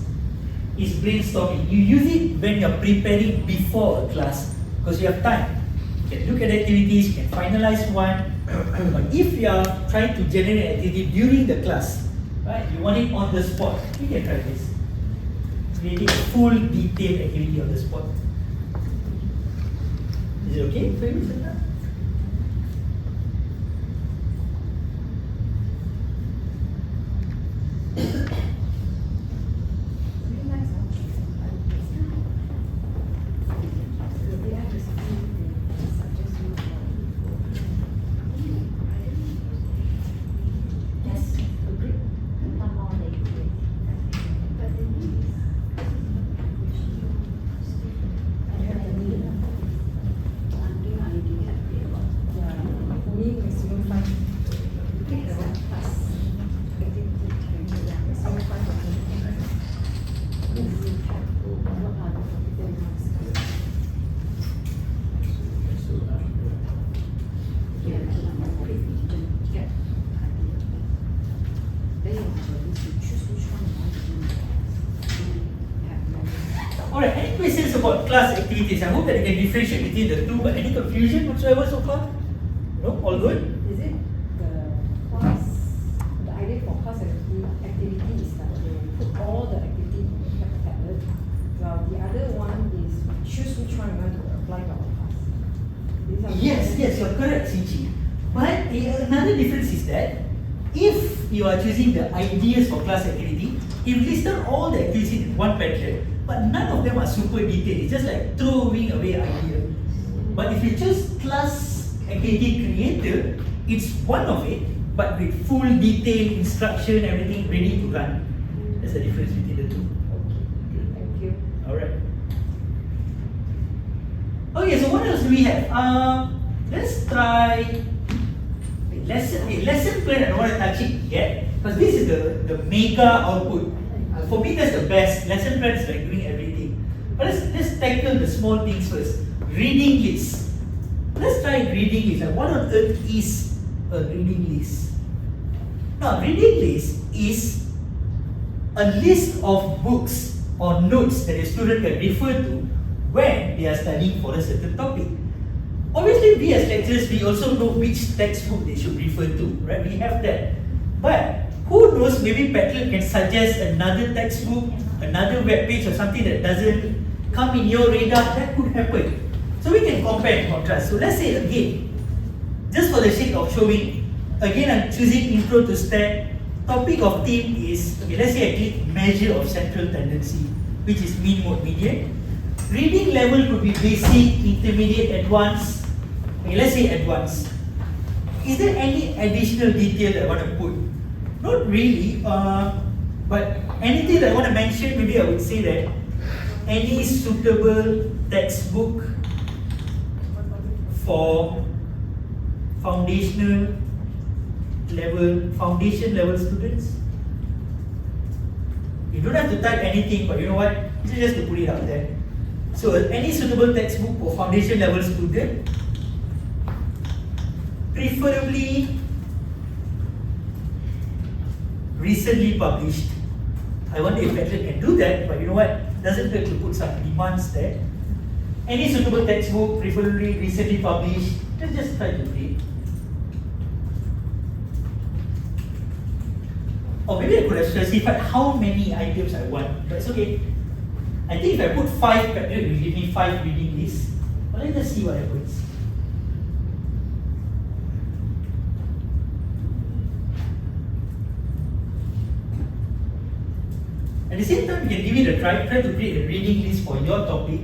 is brainstorming. You use it when you're preparing before a class, because you have time. You can look at activities, you can finalize one. But if you are trying to generate an activity during the class, right, you want it on the spot, you can try this. Creating a full detailed activity on the spot. Is it okay for you, Sandra? Alright, any questions about class activities? I hope that you can differentiate between the two, but any confusion whatsoever so far? No? All good? Is it the idea for class activity is that you put all the activity in the tablet, while the other one is choose which one you want to apply to our class. Yes, you're correct, Sinchi. But another difference is that if you are choosing the ideas for class activity, you've listed all the activities in one Padlet, but none of them are super detailed. It's just like throwing away idea. But if you choose class activity creator, it's one of it, but with full detail, instruction, everything ready to run. That's the difference between the two. Okay, thank you. Alright. Okay, so what else do we have? Let's try lesson plan. I don't want to touch it yet, because this is the mega output. For me, that's the best. Lesson plan is like doing everything. But let's tackle the small things first. Reading list. Let's try reading list. Like, what on earth is a reading list? Now, reading list is a list of books or notes that a student can refer to when they are studying for a certain topic. Obviously, we as lecturers, we also know which textbook they should refer to, right? We have that. But who knows, maybe Padlet can suggest another textbook, another web page or something that doesn't come in your radar. That could happen. So we can compare and contrast. So let's say again, just for the sake of showing, again I'm choosing intro to stat. Topic of theme is, okay, let's say I click measure of central tendency, which is mean, mode, median. Reading level could be basic, intermediate, advanced. Okay, let's say advanced. Is there any additional detail that I want to put? Not really, but anything that I want to mention, maybe I would say that any suitable textbook for foundation level students. You don't have to type anything, but you know what? Just to put it out there. So any suitable textbook for foundation level student, preferably recently published. I wonder if Padlet can do that, but you know what? Doesn't hurt to put some demands there. Any suitable textbook, preferably recently published. Let's just try to read. Or maybe I could have specified how many items I want, but it's okay. I think if I put 5, Padlet will give me 5 reading lists. But let's just see what happens. At the same time, you can give it a try to create a reading list for your topic,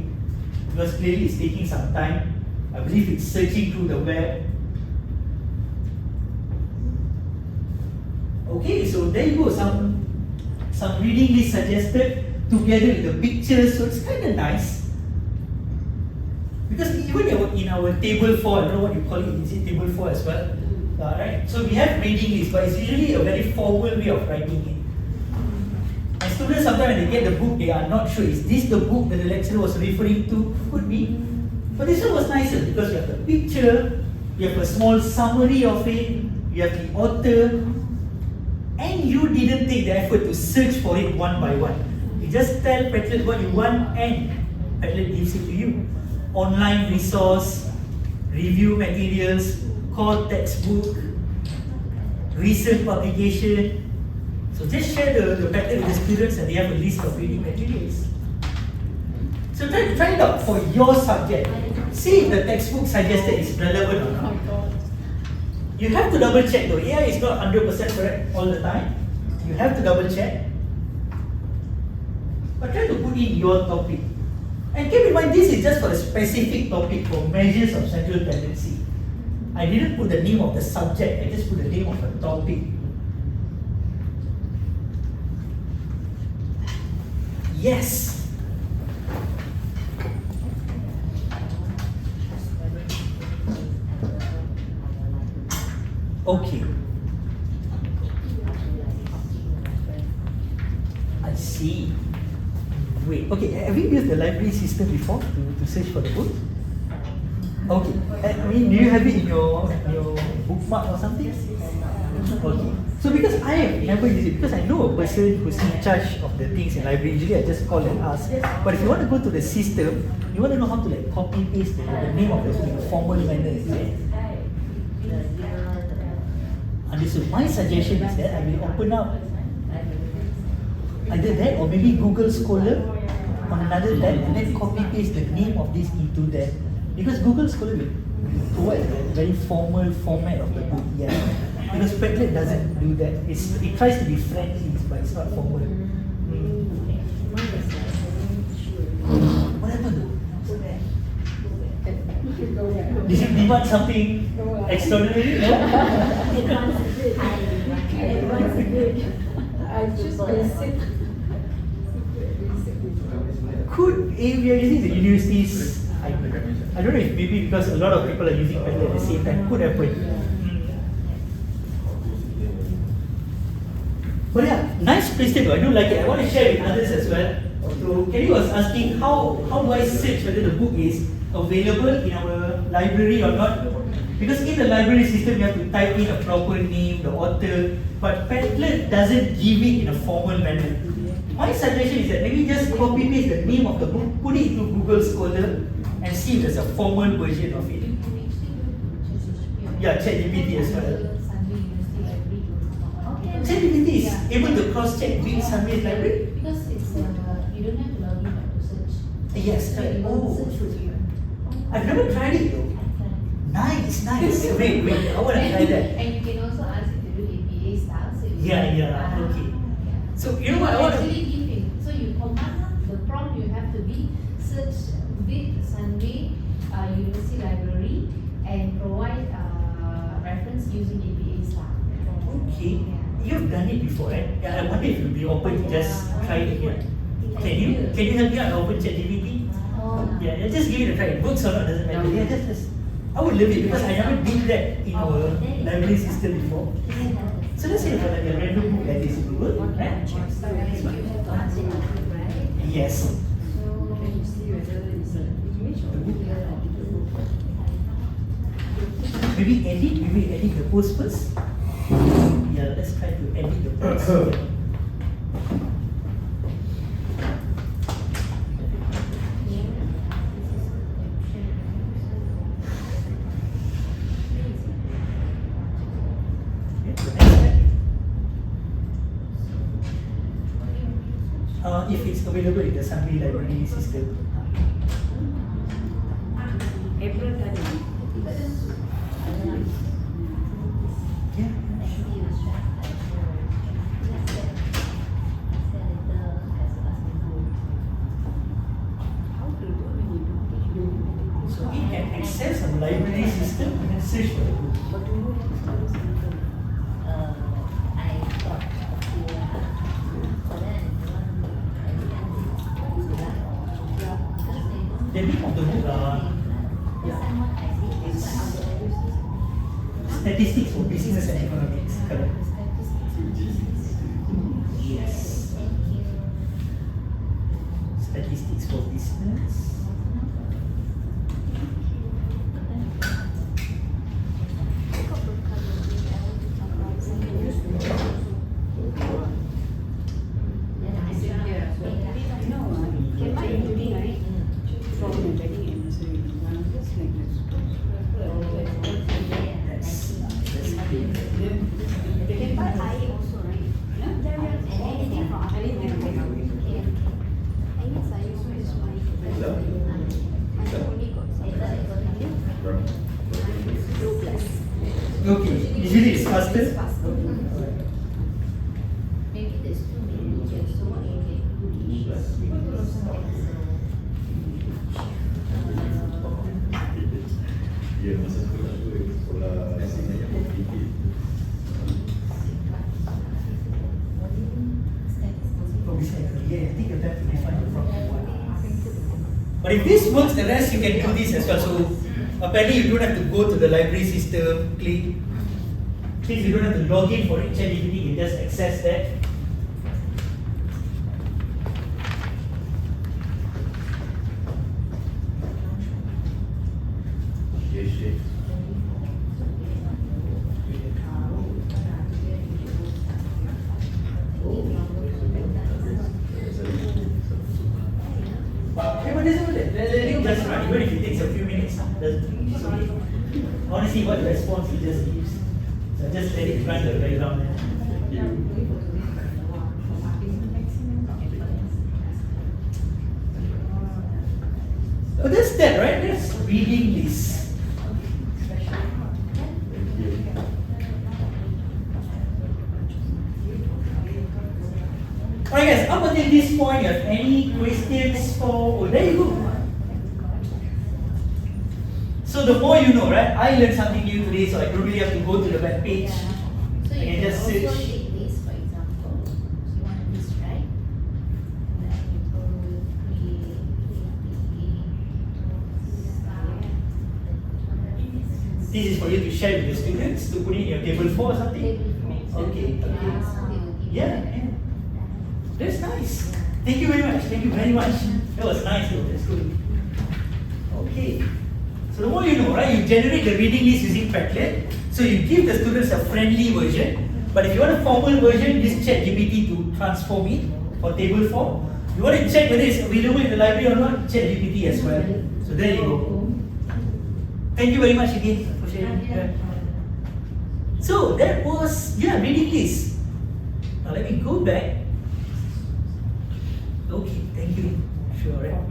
because clearly it's taking some time. I believe it's searching through the web. Okay, so there you go, some reading list suggested together with the pictures, so it's kind of nice. Because even in our table 4, I don't know what you call it, is it table 4 as well? Right? So we have reading list, but it's usually a very formal way of writing it. And students sometimes when they get the book, they are not sure, is this the book that the lecturer was referring to? Could be. But this one was nicer because you have the picture, you have a small summary of it, you have the author, and you didn't take the effort to search for it one by one. You just tell Padlet what you want and Padlet gives it to you. Online resource, review materials, core textbook, recent publication. So just share the Padlet with the students and they have a list of reading materials. So try it out for your subject. See if the textbook suggested is relevant or not. You have to double check though. AI is not 100% correct all the time. You have to double check. But try to put in your topic. And keep in mind, this is just for a specific topic for measures of central tendency. I didn't put the name of the subject, I just put the name of the topic. Yes. Okay. I see. Wait, okay, have you used the library system before to search for the book? Okay. I mean, do you have it in your bookmark or something? Okay. So because I have never used it, because I know a person who's in charge of the things in library, usually I just call and ask. But if you want to go to the system, you want to know how to like copy paste the name of the book in a formal manner, is it? Understood. My suggestion is that I will open up either that or maybe Google Scholar on another tab and then copy paste the name of this into that. Because Google Scholar will provide a very formal format of the book, yeah. Because Padlet doesn't do that. It tries to be friendly, but it's not formal. What happened though? Did you demand something extraordinary? No? Could, if we are using the universities, I don't know if maybe because a lot of people are using Padlet at the same time, could happen. But yeah, nice question though. I do like it. I want to share with others as well. So Kelly was asking how do I search whether the book is available in our library or not? Because in the library system you have to type in a proper name, the author, but Padlet doesn't give it in a formal manner. My suggestion is that maybe just copy paste the name of the book, put it into Google Scholar, and see if there's a formal version of it. Yeah, ChatGPT as well. ChatGPT is able to cross-check with Sunway's library? Because it's you don't have to log in to search. Yes, So right. you Oh, search with you. I've never tried it though. Nice. Wait, I want to try that. And you can also ask it to do APA style. So you Yeah, okay. So you know what I want to... actually give him. So you command the prompt you have to be search with Sunway University Library and provide reference using APA style. Okay. You've done it before, right? Yeah, I wonder if you'll be open to just try it again. Can you help me out and open ChatGPT? Yeah, just give it a try. It works or not doesn't matter. Yeah, just. I would love it because I never did that in our library system before. So let's say for like a random book like this, Google, right? Yes. Maybe edit the post first. Yeah, let's try to edit the post. If it's available in the Sunway library system. April tadi. Yeah. So it can access a library system and search for the book. The name of the book is Statistics for Business and Economics. Correct. Yes. Statistics for Business. Okay, usually it's faster. Maybe there's too many teachers, so what you can do Ya, masa sekolah tu, sekolah rasanya yang berfikir. Yeah, I think you're definitely fine from But if this works, the rest you can do this as well. So apparently you don't have to go to the library system, click. Since you don't have to log in for it, ChatGPT can just access that. Yes, yes. Hey, but this is let it just run, even if it takes a few minutes. So I want to see what response it just gives. So just let it run the background. But that's that, right? That's reading this. Alright guys, up until this point, you have any questions for... Oh, there you go. So the more you know, right? I learned something new today, so I don't really have to go to the web page. So I you can can just also search. take this, for example. You want this, right? And then you go create This is for you to share with the students, to put in your table 4 or something? table 4. Okay, okay. So they will give Yeah, yeah. That's nice. Thank you very much. Thank you very much. That was nice though. That's good. Okay. So the more you know, right? You generate the reading list using Padlet. So you give the students a friendly version. But if you want a formal version, use ChatGPT to transform it for table form. You want to check whether it's available in the library or not, ChatGPT as well. So there you go. Thank you very much again for sharing. Yeah. So that was, reading list. Now let me go back. Okay, thank you. Sure, right?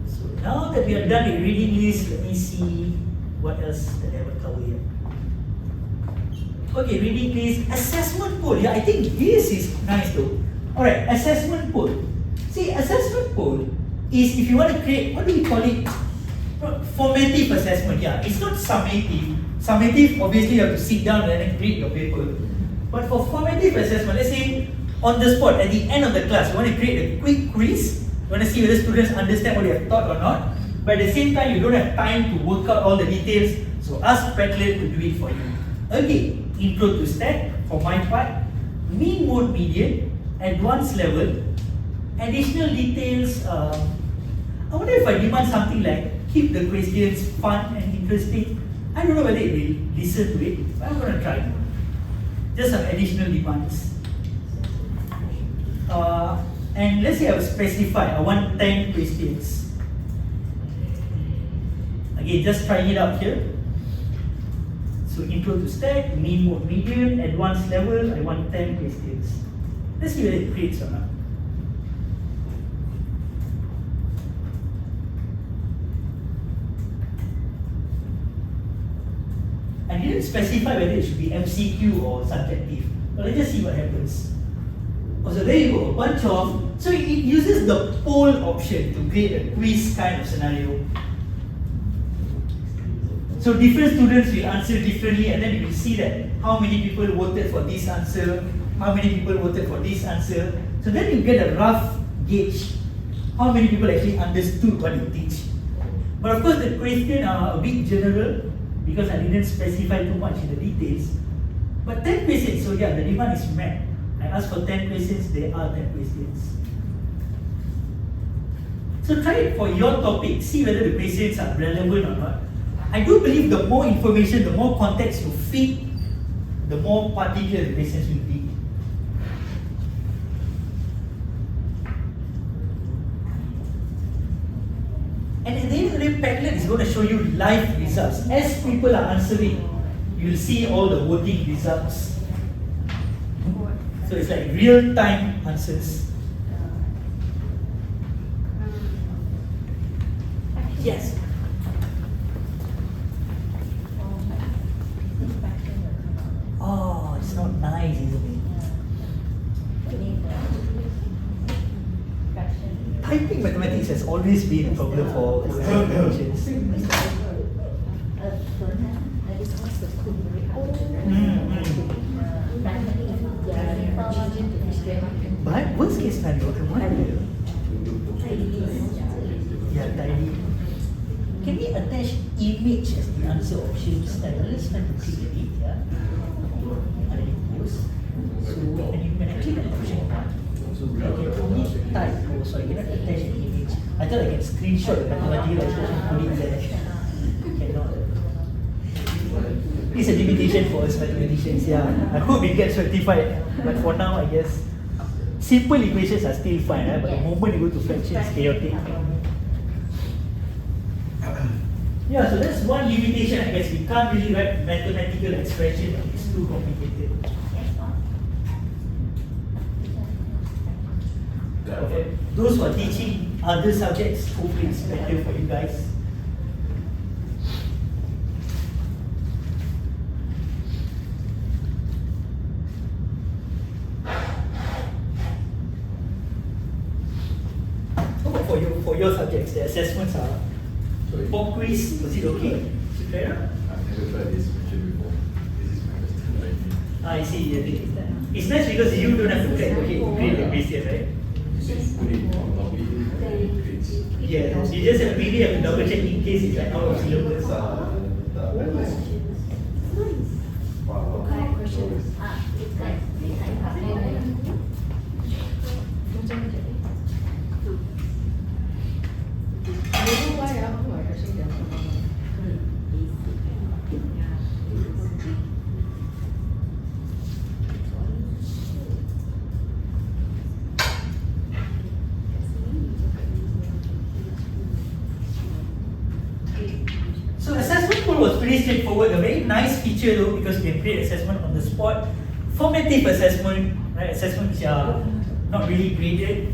So now that we are done with reading list, let me see what else that I will cover here. Okay, reading list, assessment poll. Yeah, I think this is nice though. Alright, assessment poll. See, assessment poll is if you want to create, what do we call it? Formative assessment. Yeah, it's not summative. Summative, obviously you have to sit down and then read your paper. But for formative assessment, let's say on the spot, at the end of the class, you want to create a quick quiz. You want to see whether students understand what you have taught or not. But at the same time, you don't have time to work out all the details. So ask Padlet to do it for you. Okay, intro to stat for my part. Mean, mode, median, advanced level, additional details. I wonder if I demand something like keep the questions fun and interesting. I don't know whether it will listen to it, but I'm going to try. Just some additional demands. And let's say I will specify, I want 10 questions. Again, just trying it out here. So intro to stat, mean, mode, median, advanced level, I want 10 questions. Let's see whether it creates or not. I didn't specify whether it should be MCQ or subjective. But let's just see what happens. Oh, so there you go, a bunch of, so it uses the poll option to create a quiz kind of scenario. So different students will answer differently, and then you will see that how many people voted for this answer, how many people voted for this answer. So then you get a rough gauge how many people actually understood what you teach. But of course the questions are a bit general because I didn't specify too much in the details. But 10 questions, so yeah, the demand is met. I asked for 10 questions, there are 10 questions. So try it for your topic, see whether the questions are relevant or not. I do believe the more information, the more context you feed, the more particular the questions will be. And at the end of the day, Padlet is going to show you live results. As people are answering, you'll see all the voting results. So it's like real-time answers. Yes. Oh, it's not nice, isn't it? I think mathematics has always been a problem for examinations. But worst case scenario, I wonder. Yeah, tidy. Can we attach image as the answer options? Let's try to click it, yeah. And then use. So and you can click the option one. I can only type, so I cannot attach an image. I thought I can screenshot the mathematical expression, put it there. Cannot. It's a limitation for us mathematicians, yeah. I hope it gets rectified. But for now, I guess simple equations are still fine, but the moment you go to fractions, it's chaotic. Yeah, so that's one limitation, I guess. We can't really write mathematical expression, it's too complicated. Okay. Those who are teaching other subjects, hopefully it's better for you guys. For your subjects, the assessments are pop quiz, was it okay? Is it fair? I've never tried this question before. This is my first time. I see. It's nice because you don't have to create the quiz here, right? Just put it on top of it. Yeah, you just really have to double check in case it's like out of syllabus. So assessment tool was pretty straightforward, a very nice feature though, because we can create assessment on the spot. Formative assessment, right? Assessment which are not really graded.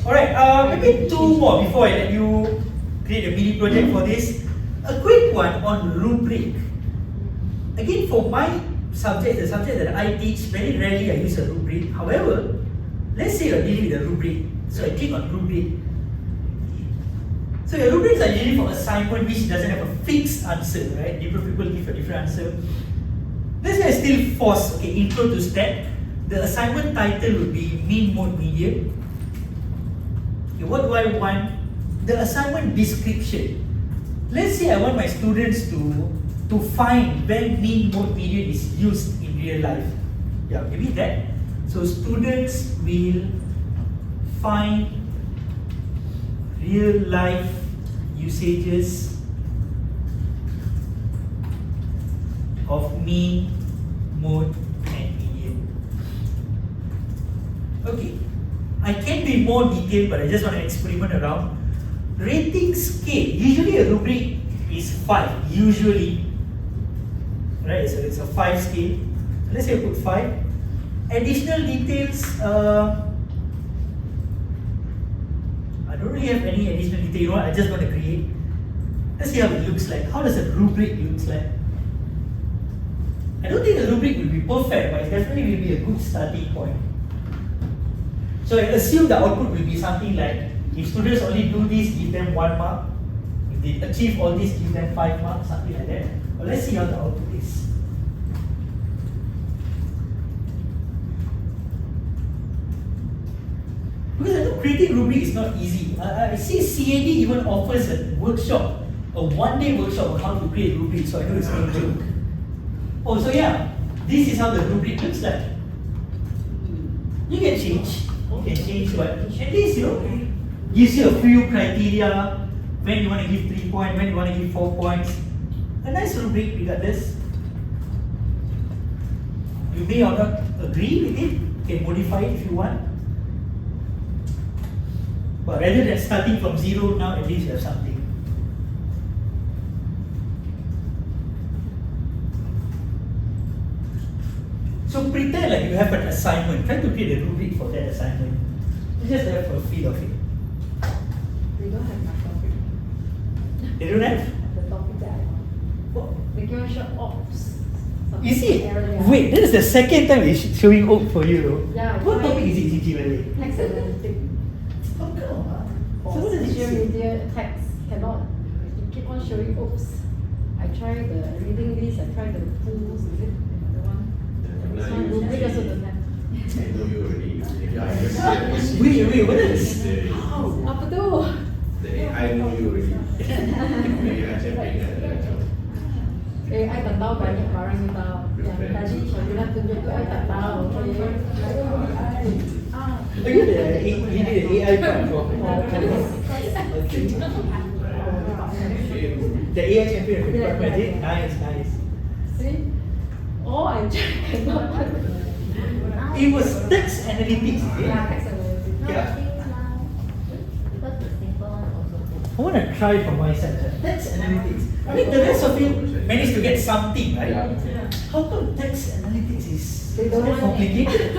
Alright, maybe two more before I let you create a mini project for this. A quick one on rubric. Again, for my subject, the subject that I teach, very rarely I use a rubric. However, let's say you're dealing with a rubric. So I click on rubric. So your rubrics are usually for assignment which doesn't have a fixed answer, right? Different people give a different answer. Let's say I still force, okay, intro to STEP. The assignment title would be mean, mode, median. Okay, what do I want? The assignment description. Let's say I want my students to find when mean, mode, median is used in real life. Yeah, maybe that. So students will find real life usages of mean, mode, and median. Okay, I can be more detailed, but I just want to experiment around. Rating scale. Usually a rubric is 5. Usually, right? So it's a 5 scale. Let's say I put 5. Additional details. I don't really have any additional detail. You know what? I just want to create. Let's see how it looks like. How does a rubric looks like? I don't think the rubric will be perfect, but it definitely will be a good starting point. So I assume the output will be something like, if students only do this, give them 1 mark. If they achieve all this, give them 5 marks, something like that. But let's see how the output is. Because I know creating rubric is not easy. I see CAD even offers a workshop, a 1-day workshop on how to create rubric, so I know it's no joke. Oh, so yeah, this is how the rubric looks like. You can change, but at least, you know, gives you a few criteria, when you want to give 3 points, when you want to give 4 points. A nice rubric regardless. You may or not agree with it, you can modify it if you want. But rather than starting from 0, now at least you have something. So pretend like you have an assignment. Try to create a rubric for that assignment. You just have a feel of it. We don't have my topic. They don't have? The topic that I want. They give us ops. You see? Wait, this is the second time it's showing op for you, though. Yeah. What topic is it, Gigi, by the way? Text analytics. Oh, come on. So For what does it social say? media text cannot. You keep on showing oops. I tried the reading list. I tried the pools. Is it another one? This one rubric also doesn't have. I know you already. Wait, what is this? Apa tu? I know you already. I tak tahu banyak barang you tahu. Yang tadi Syakira tunjuk tu I tak tahu. Okay. Oh, you did an AI part for okay. The AI champion of the department, is it? Nice. See? Oh, I cannot. It was text analytics, is it? Yeah, text analytics. Yeah. I want to try from my side. Text analytics. I mean, the rest of you managed to get something, right? Yeah. How come text analytics is They don't so want complicated?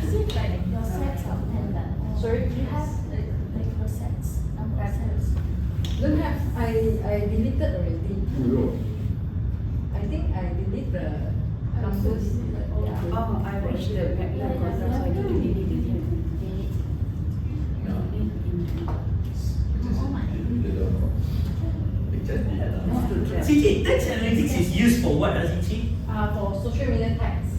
Is it like your sets of pendant? Sorry? You have like your sets, number of sets. Don't have. I deleted already. I think I delete the numbers. Yeah. Oh, I reached the Padlet course, so I can delete it. CG, text analytics is used for what, does it see? For social media tags.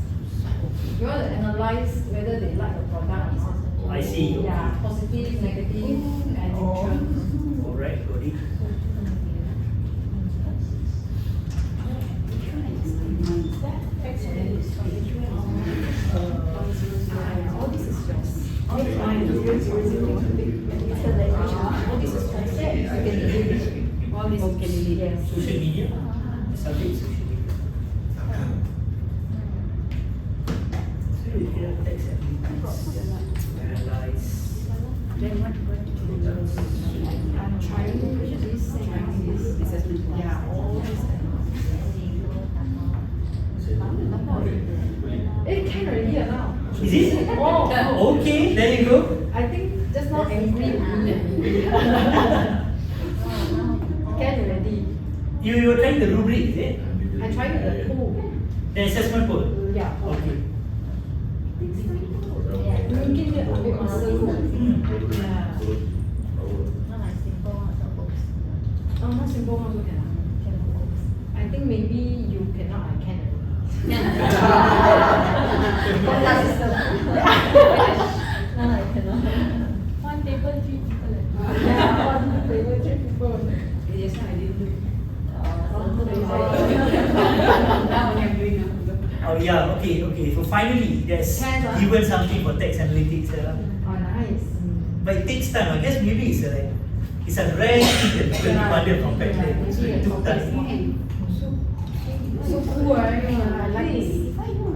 You want to analyze whether they like the product or not. I see. Yeah, positive, negative, and neutral. Alright, got it. Yes. Social media. The subject is social media. So here text activities, analyze. Then what I'm trying this assessment? Yeah, all this. It can already now. Is it? Oh, Okay, there you go. I think just now angry. Can already. You were trying the rubric, is it? I tried the pool. The assessment poll. Yeah. Okay. Mungkin dia ambil masa. Yeah. Oh, not simple one also cannot. I think maybe you cannot, I can. Quota system. No, I cannot. One table, 3 people. Yeah, one table, 3 people. Yes, I did do. Now I'm doing now. Oh yeah, okay. So finally, there's Can, given something for text analytics. Oh, nice. But it takes time. I guess maybe it's a rare thing that people demanded from Padlet. So it took time. So cool, I like this.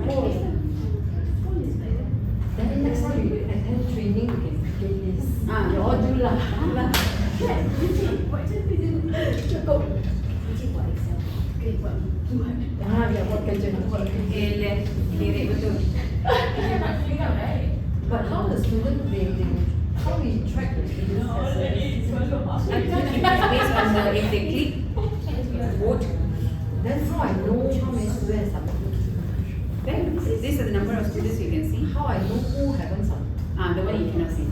Cool. Then next time we attend training, we can get this. You all do lah. Cukup. Ya, buat kerja. Lirik betul. But how the student how we track the students' Based on the, if they click, vote, then how I know how many students submitted? then this is the number of students you can see. How I know who haven't submitted? The one you cannot see.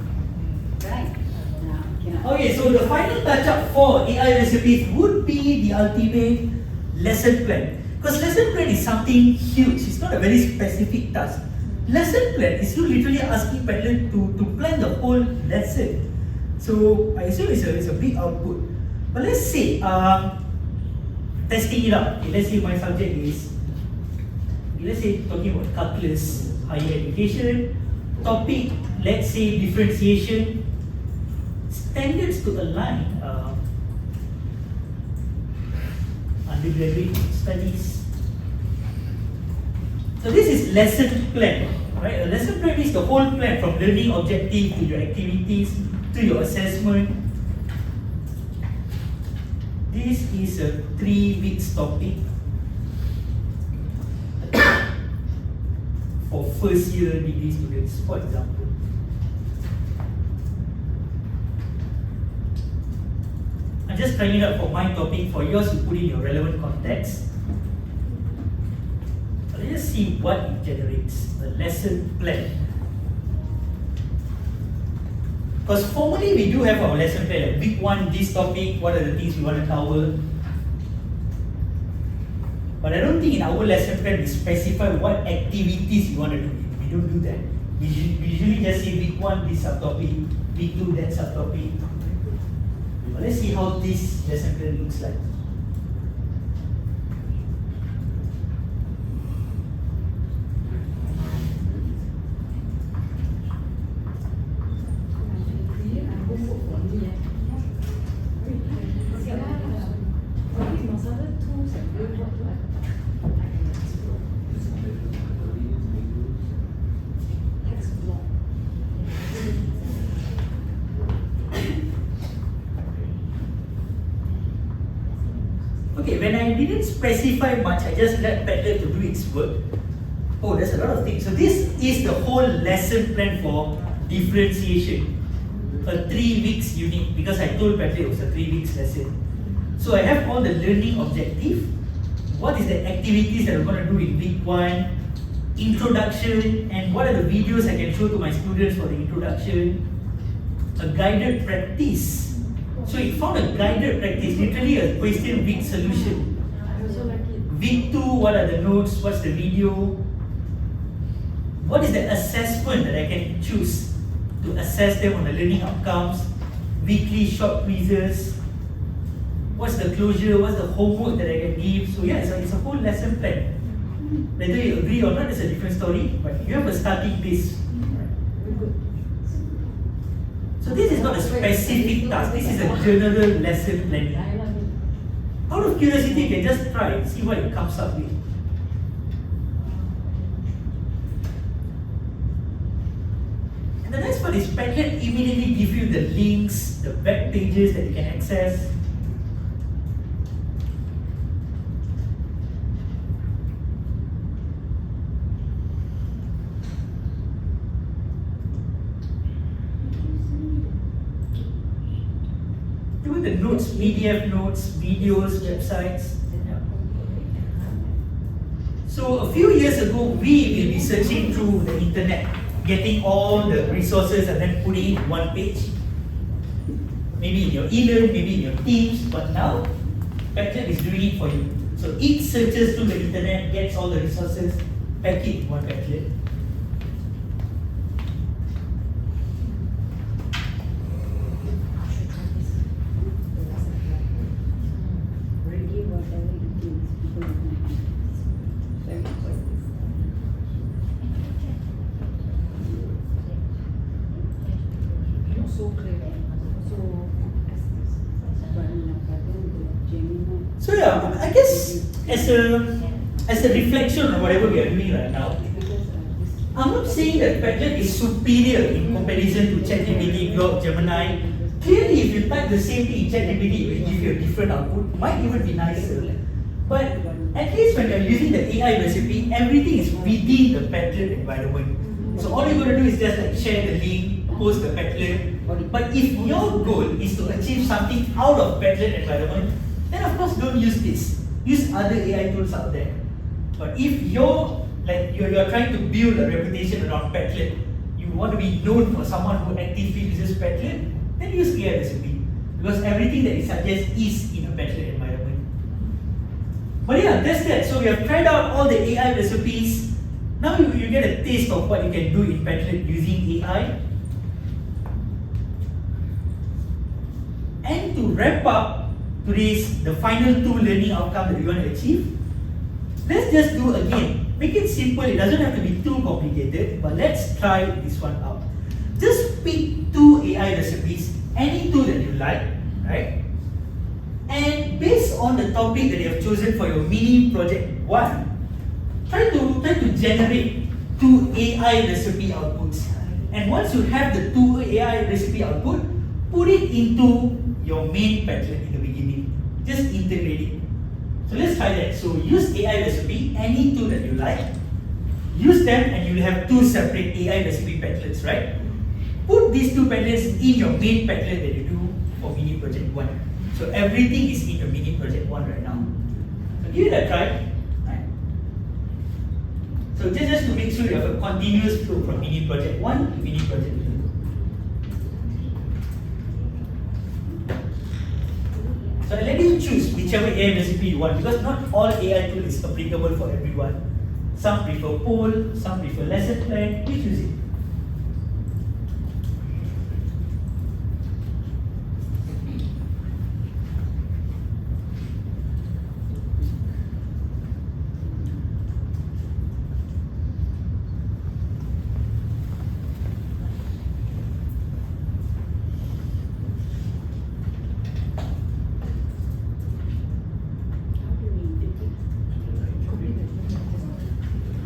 Right? Cannot. Okay, so the final touch-up for AI recipes would be the ultimate lesson plan. Because lesson plan is something huge. It's not a very specific task. Lesson plan is you literally asking Padlet to plan the whole lesson. So I assume it's a big output. But let's say, testing it out. Okay, let's say my subject is, let's say talking about calculus, higher education. Topic, let's say differentiation. Standards to align. Undergraduate studies. So this is lesson plan, right? A lesson plan is the whole plan from learning objective to your activities to your assessment. This is a 3 weeks topic for first year degree students, for example. I'm just trying it out for my topic. For yours, you put in your relevant context. Let's just see what it generates. A lesson plan. Because formally we do have our lesson plan. Like week 1, this topic, what are the things we want to cover. But I don't think in our lesson plan we specify what activities we want to do. We don't do that. We usually just say week 1, this subtopic, week 2, that subtopic. But let's see how this lesson plan looks like. Okay, when I didn't specify much, I just let Padlet to do its work. Oh, there's a lot of things. So this is the whole lesson plan for differentiation. A 3 weeks unit, because I told Padlet it was a 3 weeks lesson. So I have all the learning objective. What is the activities that I'm going to do in week 1? Introduction, and what are the videos I can show to my students for the introduction? A guided practice. So it found a guided practice, literally a question week solution. I also like it. Week 2, what are the notes? What's the video? What is the assessment that I can choose to assess them on the learning outcomes? Weekly short quizzes. What's the closure? What's the homework that I can give? So yeah, it's a whole lesson plan. Whether you agree or not is a different story, but you have a starting base. Very good. So this is not a specific task, this is a general lesson planning. I like it. Out of curiosity, you can just try and see what it comes up with. And the next part is Padlet immediately give you the links, the web pages that you can access. Even the notes, PDF notes, videos, websites. Yeah. So a few years ago, we will be searching through the internet, getting all the resources and then putting it in one page. Maybe in your e-learn, maybe in your Teams, but now Padlet is doing it for you. So it searches through the internet, gets all the resources, pack it in one Padlet. Ready whatever it is, people will be very important. Not so clear, so But in a pattern, the Gemini. So yeah, I guess as a reflection on whatever we are doing right now, Because this I'm not saying that Padlet is superior in comparison to ChatGPT, Grok, Gemini. Clearly, if you type the same thing in ChatGPT, it will give you a different output. Might even be nicer. But at least when you're using the AI recipe, everything is within the Padlet environment. So all you're going to do is just like share the link, post the Padlet. But if your goal is to achieve something out of Padlet environment, then of course don't use this. Use other AI tools out there. But if you're trying to build a reputation around Padlet, you want to be known for someone who actively uses Padlet, then use AI recipe. Because everything that it suggests is in a Padlet environment. But yeah, that's that. So we have tried out all the AI recipes. Now you get a taste of what you can do in Padlet using AI. And to wrap up today's, the final two learning outcome that we want to achieve, let's just do again. Make it simple, it doesn't have to be too complicated, but let's try this one out. Just pick two AI recipes, any two that you like, right? And based on the topic that you have chosen for your mini project 1, try to generate two AI recipe outputs. And once you have the two AI recipe output, put it into your main Padlet in the beginning. Just integrate it. So let's try that. So use AI recipe, any two that you like. Use them and you'll have two separate AI recipe Padlets, right? Put these two Padlets in your main Padlet that you do for mini project 1. So everything is in your mini project 1 right now. So give it a try. Right? So just to make sure you have a continuous flow from mini project 1 to mini project 2. So let you choose whichever AI recipe you want, because not all AI tool is applicable for everyone. Some prefer poll, some prefer lesson plan. You choose it.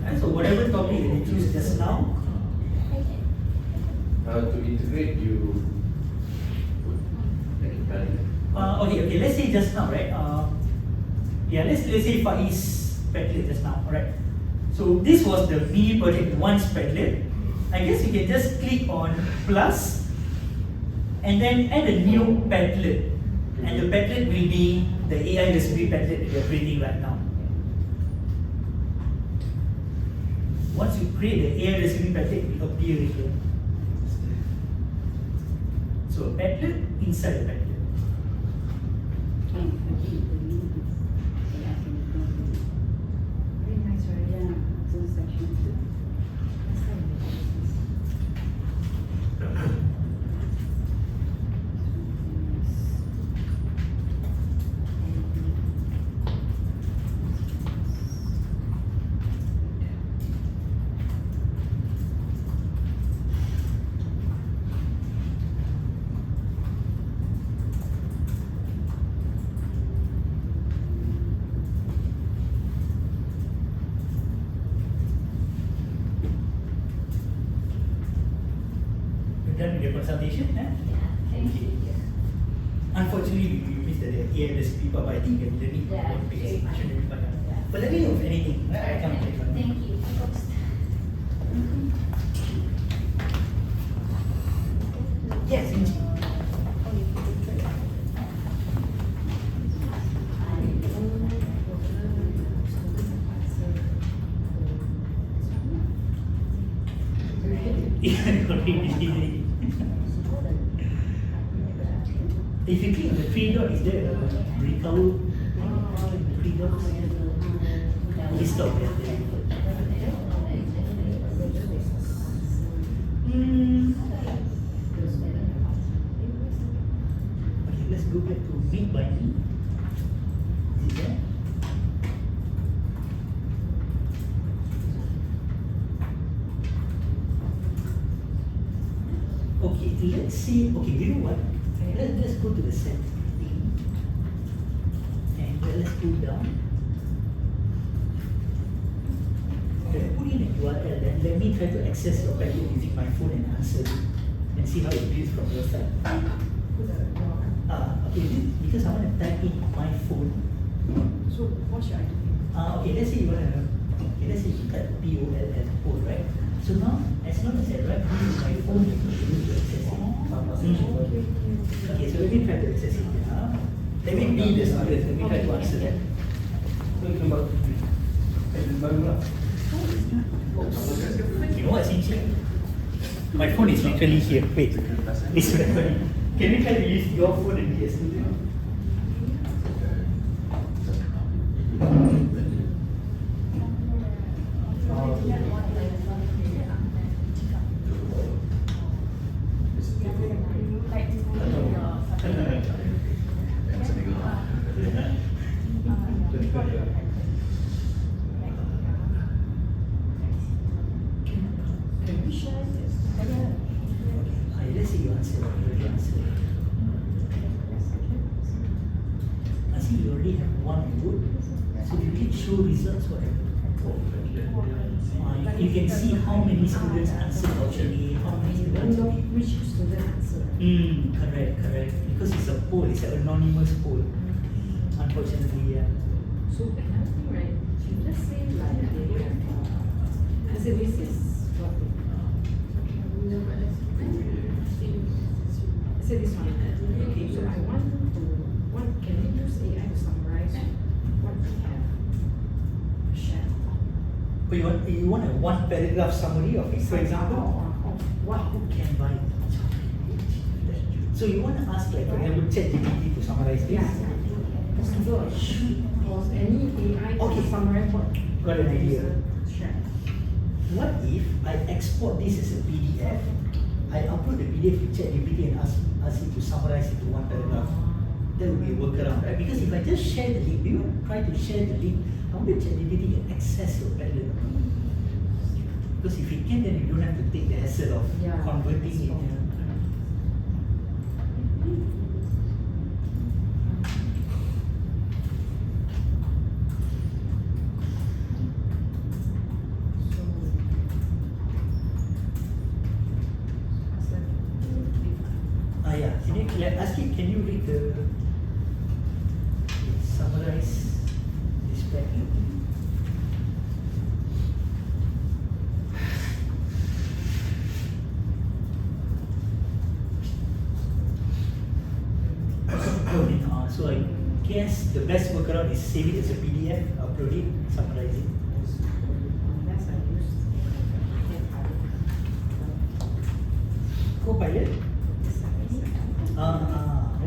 And so whatever topic that you choose just now, To integrate, you okay, let's say just now, right? Let's say Faiz Padlet just now, alright? So this was the mini project 1's Padlet. I guess you can just click on plus and then add a new Padlet. And the Padlet will be the AI recipe Padlet that you're creating right now. Once you create the AI recipe Padlet, it will appear here. So a Padlet inside the Padlet. very nice, right? Yeah, two sections. Last time we did this. done with your consultation? Huh? Thank you. Unfortunately, we missed the recipe part, but I think you can learn it Yeah, because very it fine. shouldn't be fun. Yeah. But let me know if anything. Right? I can't take one. Thank you. Yes, Inchi. If you click on the three dot, is there a recover? Three dots? Please stop. Okay, let's go back to meet by me. Is it there? Okay, let's see. Okay, you know what? Let's go to the setting and let's go down. Okay, put in a URL. Then let me try to access your Padlet using my phone and answer it and see how it feels from your side. Okay, because I want to type in my phone. So what should I do? Okay, let's say you want to. Okay, let's say you type POLL code, right? So now, as long as I write this is my phone, you can use to access it. Okay, so let me try to access it. Let me be the student. Let me try to answer that. You know what's in my phone is literally here. Wait, it's recording. Can we try to use your phone and be a student? Can we share this? Let's see you answer. You already answered. I see you already have one good. So if you click show results, what happens? You can see how many students answered option A, how many You don't students know B. which student answer. Correct. Because it's a poll, it's an anonymous poll. Unfortunately, yeah. So another thing, right? If let's say like they have, let's say this is what they, let's say this one. Okay, so I want can we use AI to summarize what we have shared? But you want a one paragraph summary of it, for example? What Who can buy? So you want to ask, like, for example, ChatGPT to summarize this? Yeah. Possible or any AI Okay. to summarize what? Got an idea. Share. What if I export this as a PDF? I upload the PDF to ChatGPT and ask it to summarize it to one paragraph. That would be a workaround, right? Because if I just share the link, do you try to share the link? How will ChatGPT can access your Padlet? Because if it can, then you don't have to take the hassle of Yeah, converting that's it. all. Yeah. Ask it, can you read the summarize this Padlet? So I guess the best workaround is save it as a PDF, upload it, summarize it. Unless I use Copilot?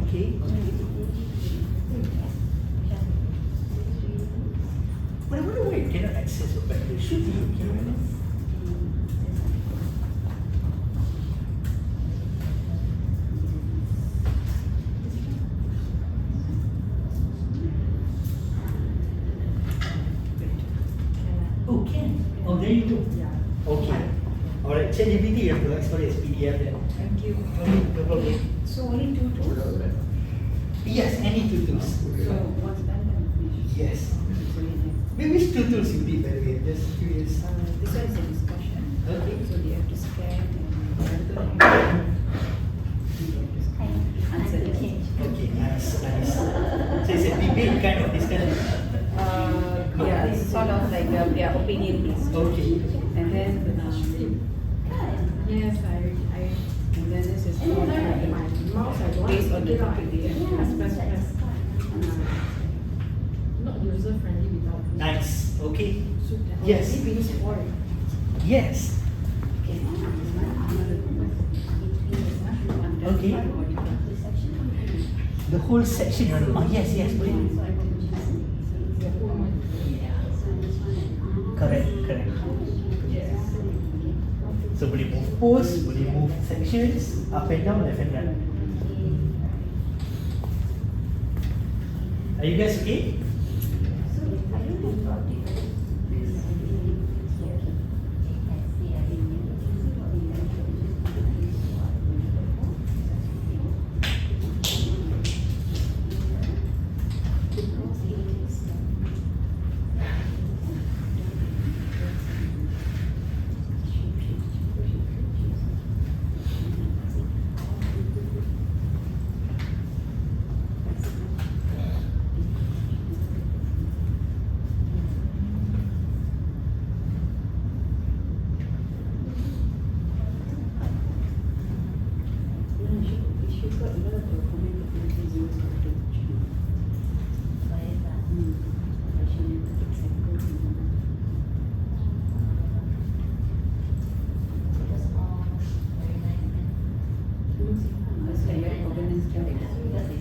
Okay. But I wonder why you cannot access your Padlet. It should be okay, right? Oh, can. Oh, there you go. Yeah. Okay. Alright, ChatGPT, you have to export it as PDF then. Thank you. No problem. So only two tools. Yes, any two tools. So what's that then? Yes. So you have, Maybe which two tools you did, by the way? Just curious. this one is a discussion. Okay. So they have to scan and render. answer the change. Okay, nice, nice. So it's a debate kind of discussion. Yeah, it's sort of like their opinion based. Okay. And then, yes, and then this is for my mouse. I don't based on the topic they press. Not user friendly without. Nice. Okay. So that Yes. already brings forward. Yes. Okay. The whole section. Yes, yes, please. Correct, correct. Yes. So boleh move post, boleh move sections, up and down, left and right. Are you guys okay?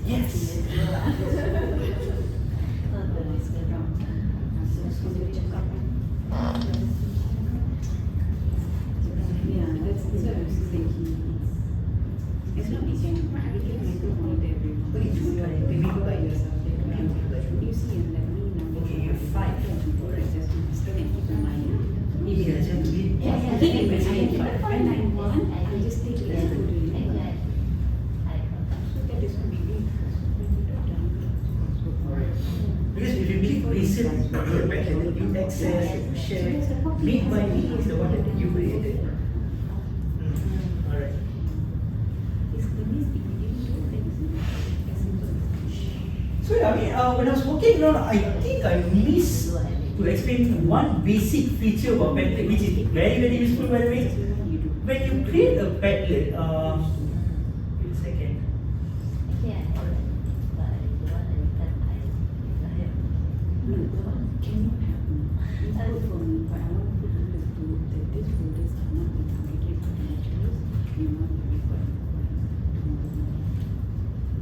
Yes. It's not easy. Everything I do all day, every month. You do by yourself. You see, and like me now. Okay, you're fine. Still can keep in mind. Yes, you have to be. When I want, I just take it and put it in. So that is what we do. Because if you click recent, you can view access, you share. Meet by me is the one that you created. Alright. It's the least we can do. So yeah, I mean, when I was walking around, I think I missed to explain one basic feature about Padlet, which is very, very useful by the way. When you create a Padlet, wait a second. Can you help me? Input for me, but I want to put in the group that these folders are not being targeted for the lecturers. We want the record tomorrow morning.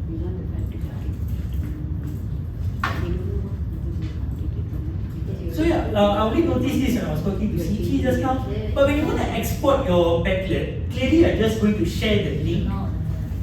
We want the fact to target tomorrow morning. We don't know what folders we targeted for because So yeah, I only noticed this when I was talking to CG just now. But when you want to export your Padlet, clearly you're just going to share the link.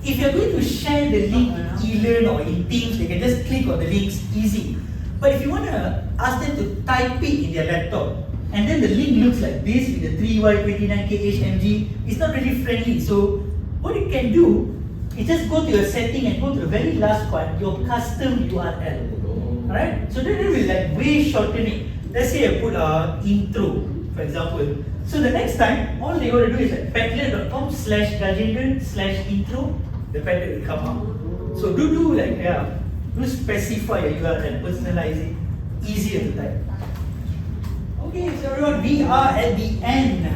If you're going to share the link in eLearn or in Teams, they can just click on the links, easy. But if you want to ask them to type it in their laptop, and then the link looks like this with the 3Y29KHMG, it's not really friendly. So what you can do is just go to your setting and go to the very last one, your custom URL. Alright? So then it will like way shorten it. Let's say I put intro, for example. So the next time, all they got to do is like padlet.com/Gajendran/intro, the Padlet will come up. So do like, yeah, do specify your URL, personalize it, easier to type. Okay, so everyone, we are at the end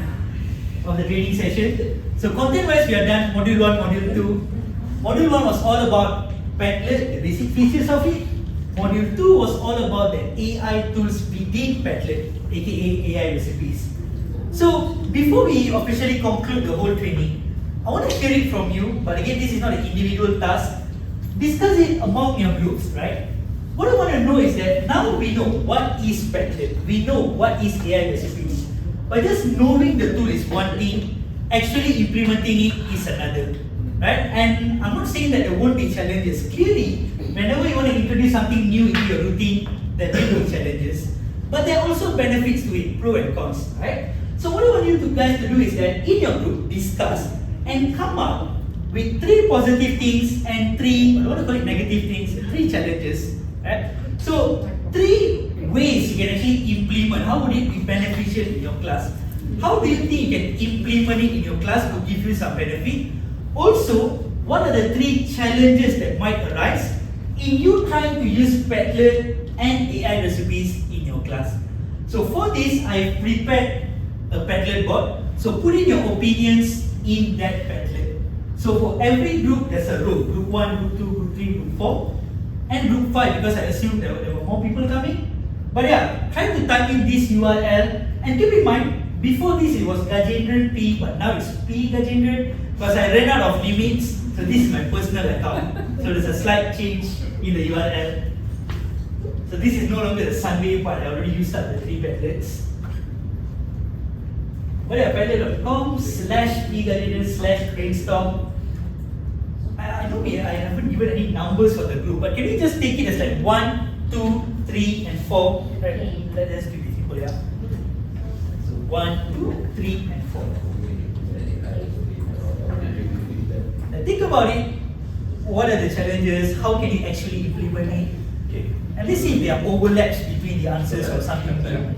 of the training session. So content-wise, we are done. Module 1, Module 2. Module 1 was all about Padlet, the basic features of it. Module 2 was all about the AI tools within Padlet, aka AI recipes. So before we officially conclude the whole training, I want to hear it from you, but again, this is not an individual task. Discuss it among your groups, right? What I want to know is that now we know what is Padlet, we know what is AI recipes. But just knowing the tool is one thing, actually implementing it is another, right? And I'm not saying that there won't be challenges. Clearly, whenever you want to introduce something new into your routine, there will be challenges. But there are also benefits to it, pro and cons, right? So what I want you guys to do is that in your group, discuss and come up with 3 positive things and 3, I don't want to call it negative things, 3 challenges, right? So 3 ways you can actually implement. How would it be beneficial in your class? How do you think you can implement it in your class to give you some benefit? Also, what are the 3 challenges that might arise in you trying to use Padlet and AI recipes in your class. So for this, I've prepared a Padlet board. So put in your opinions in that Padlet. So for every group, there's a row. Group 1, Group 2, Group 3, Group 4, and Group 5, because I assumed there were more people coming. But yeah, try to type in this URL, and keep in mind, before this it was Gajendran P, but now it's P Gajendran, because I ran out of limits. So this is my personal account. So there's a slight change in the URL. So this is no longer the Sunway part. I already used up the 3 Padlets. But yeah, padlet.com/egajendran/brainstorm. I know I haven't given any numbers for the group, but can we just take it as like 1, 2, 3, and 4? Right? Let's keep it simple, yeah. So 1, 2, 3, and 4. Now think about it. What are the challenges? How can you actually implement it? Okay. And let's see if there are overlaps between the answers or something.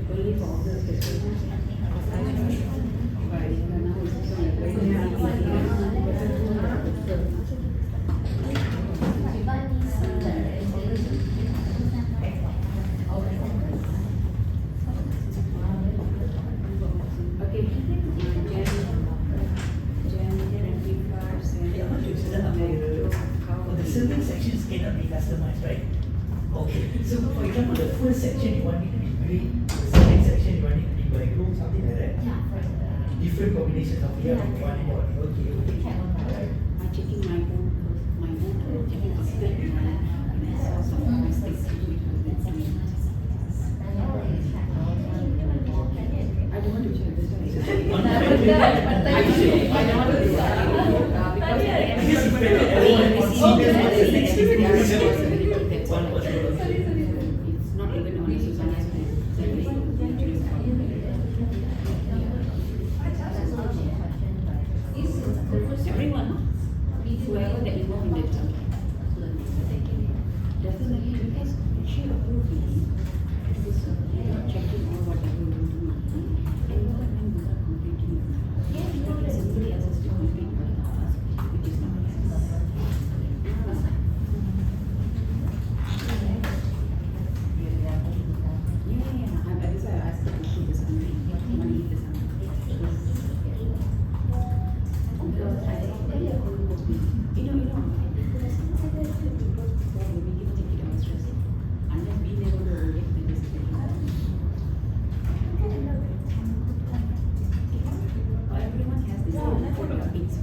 Only for the special. But now it's The certain sections cannot be customized, right? Okay. So for example, the first section you want it to be green, the second section you want it to be by blue, something like that. Different combinations of here and one board. Okay, okay. Alright. I'm checking my own checking the state and I saw some mistakes because it's I don't want to check this one. I don't want to do that. Because if everyone is serious about the next That's one possibility. It's not even on the society. Everyone, whoever that involved in that subject, definitely because she approved me. Checking all whatever you do, and without completing it. But somebody else has to complete what I asked, which is not that's why I asked them to put this on me. Money is on me. Because I think they are going to be, we can take it out stress. And then we never know if there is everyone has this for the kids.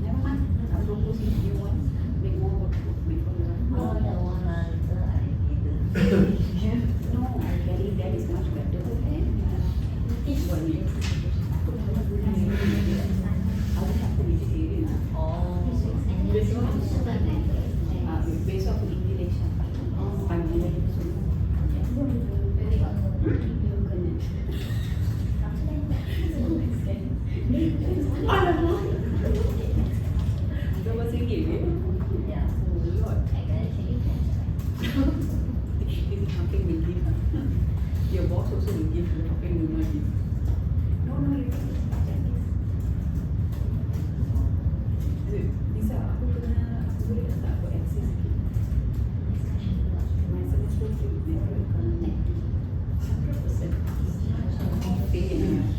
Never mind. I'll propose if you want make more work before you run. No, I believe that is much better. Each one. I will have to vegetarian. Based off inclination. I'm Your boss also will give you helping will not give. No, you don't. Lisa, aku boleh tak aku access sikit. My semester fee never economic. 100%. Finish.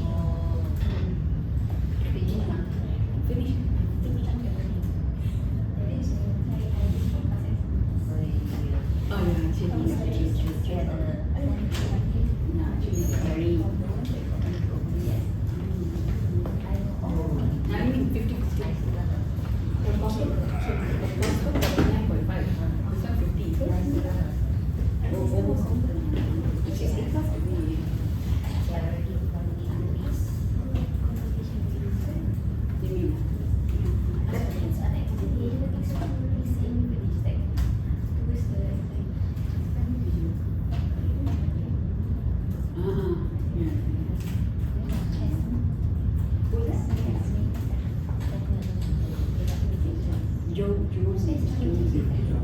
Oh yeah, she's very. I mean 50. The cost of 49.5. This one 50. Almost. Which is because of me.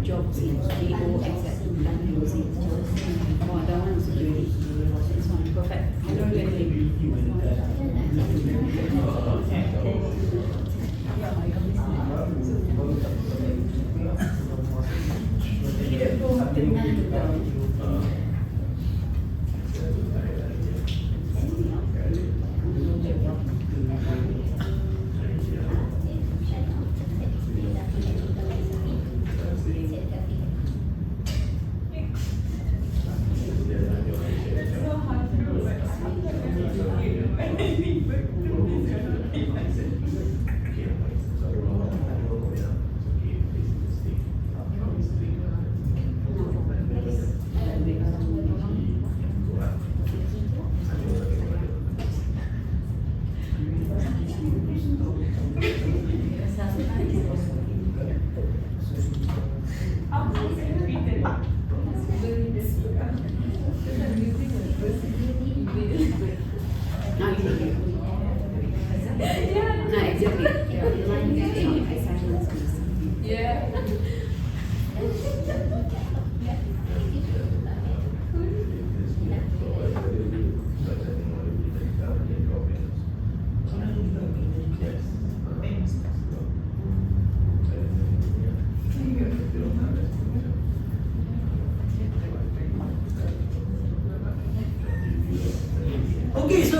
Jobs in G-O-X-S. Oh, that one is security. This one, perfect. I don't get it.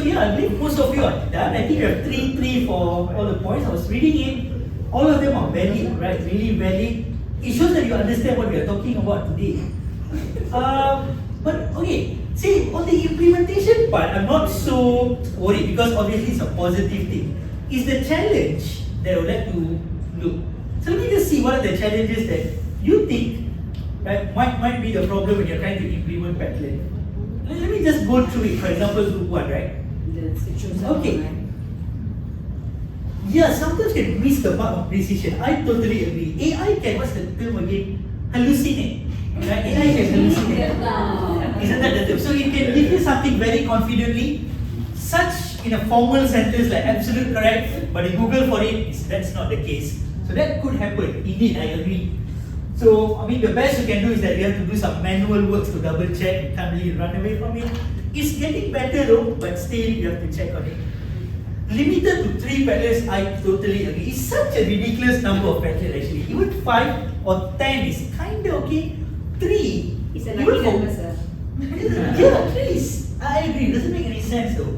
yeah, I believe most of you are done. I think you have 3 for all the points. I was reading it. All of them are valid, right? Really valid. It shows that you understand what we are talking about today. But okay, see, on the implementation part, I'm not so worried because obviously it's a positive thing. It's the challenge that I would like to look. So let me just see what are the challenges that you think, right, might be the problem when you're trying to implement Padlet. Let me just go through it. For example, group 1, right? It shows up, Okay. right? Yeah, sometimes can miss the mark of precision. I totally agree. AI can, what's the term again? Hallucinate. Right? AI can hallucinate. Isn't that the term? So it can give you something very confidently, such in a formal sentence like absolute correct, but in Google for it, that's not the case. So that could happen. Indeed, I agree. So, I mean, the best you can do is that you have to do some manual works to double check. You can't really run away from it. It's getting better though, but still you have to check on it. Limited to 3 Padlets, I totally agree. It's such a ridiculous number of Padlets actually. Even 5 or 10 is kind of okay. 3, It's a even lucky for- number, sir. yeah, please. I agree. It doesn't make any sense though.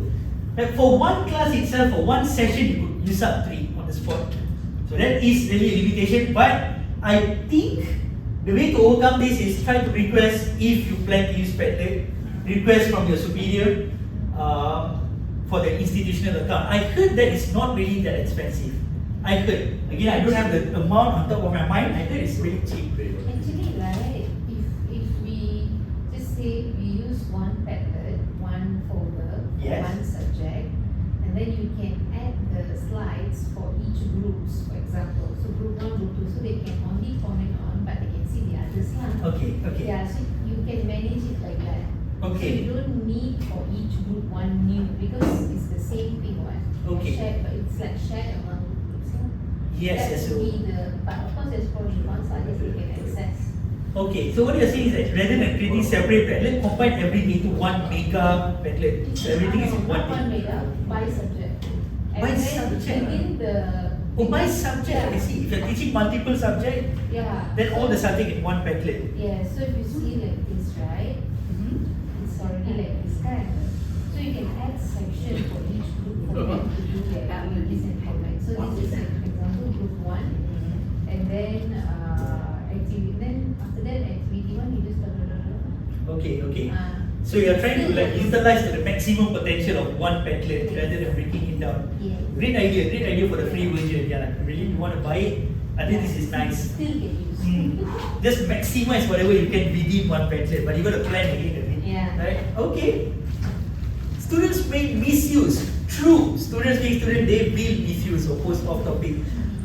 Like for one class itself, for one session, you could use up 3 on the spot. So that is really a limitation. But I think the way to overcome this is try to request, if you plan to use Padlet, request from your superior for the institutional account. I heard that it's not really that expensive. I heard. Again, I don't have the amount on top of my mind. I heard it's really cheap. Actually, right, if we just say we use one Padlet, one folder, Yes. one subject, and then you can add the slides for each groups, for example. So group 1, group 2, so they can only comment on, but they can see the other slide. Okay, okay. Yeah, so you can manage it like that. Okay. So you don't need for each group one new because it's the same thing, right? Okay. Shared, but it's like shared among groups. Yes, That yes. would be the, but of course there's pros and cons, like they can access. Okay, so what you're saying is that rather than creating separate Padlet, combine everything into one mega Padlet. So everything is in one Not one thing. mega, by subject. And By then subject, within the. Oh, by subject, I see. If you're teaching multiple subjects, Yeah. then all the subject in one Padlet. Yeah, so if you see like this, right, it's already like this kind. So you can add section for each group for them to do their activities and comment. So this is like, for example, group 1, and then activity. Then after that, activity 1, you just Okay, okay. uh, So you're trying to like utilize the maximum potential of one Padlet rather than breaking it down. yeah. Great idea for the free version. Yeah, really you want to buy it? I think this is nice. Still can use. Just maximize whatever you can within one Padlet, but you got to plan again a bit. Yeah. Right? Okay. Students may misuse. True. Students being students, they will misuse or post off topic.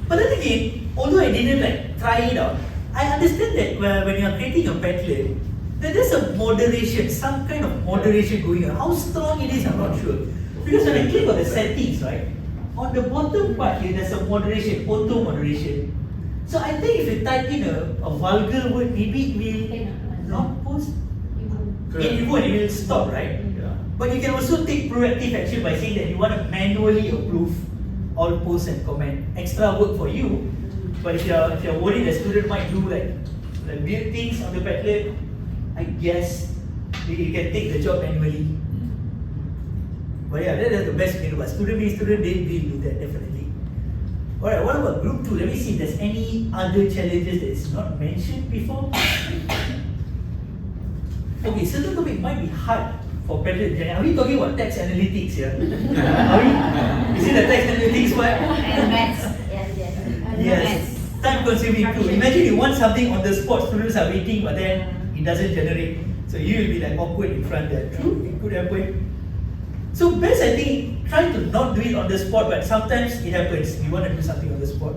But then again, although I didn't like try it out, I understand that when you are creating a Padlet, that there's a moderation, some kind of moderation going on. How strong it is, I'm not sure. Because when I click on the settings, right, on the bottom part here, there's a moderation, auto moderation. So I think if you type in a vulgar word, maybe it will not post. It will stop, right? Yeah. But you can also take proactive action by saying that you want to manually approve all posts and comment. Extra work for you. But if you're worried the student might do like weird things on the Padlet, I guess you can take the job manually. But yeah, that's the best way to do. But student being student, they will do that definitely. Alright, what about group 2? Let me see if there's any other challenges that is not mentioned before. Okay, certain topic might be hard for Padlet. Are we talking about text analytics here? Are we? Is it the text analytics part? And maths. Yes. Time consuming too. Imagine you want something on the spot, students are waiting, but then it doesn't generate. So you will be like awkward in front there. True, it could happen. So best I think, try to not do it on the spot, but sometimes it happens. We want to do something on the spot.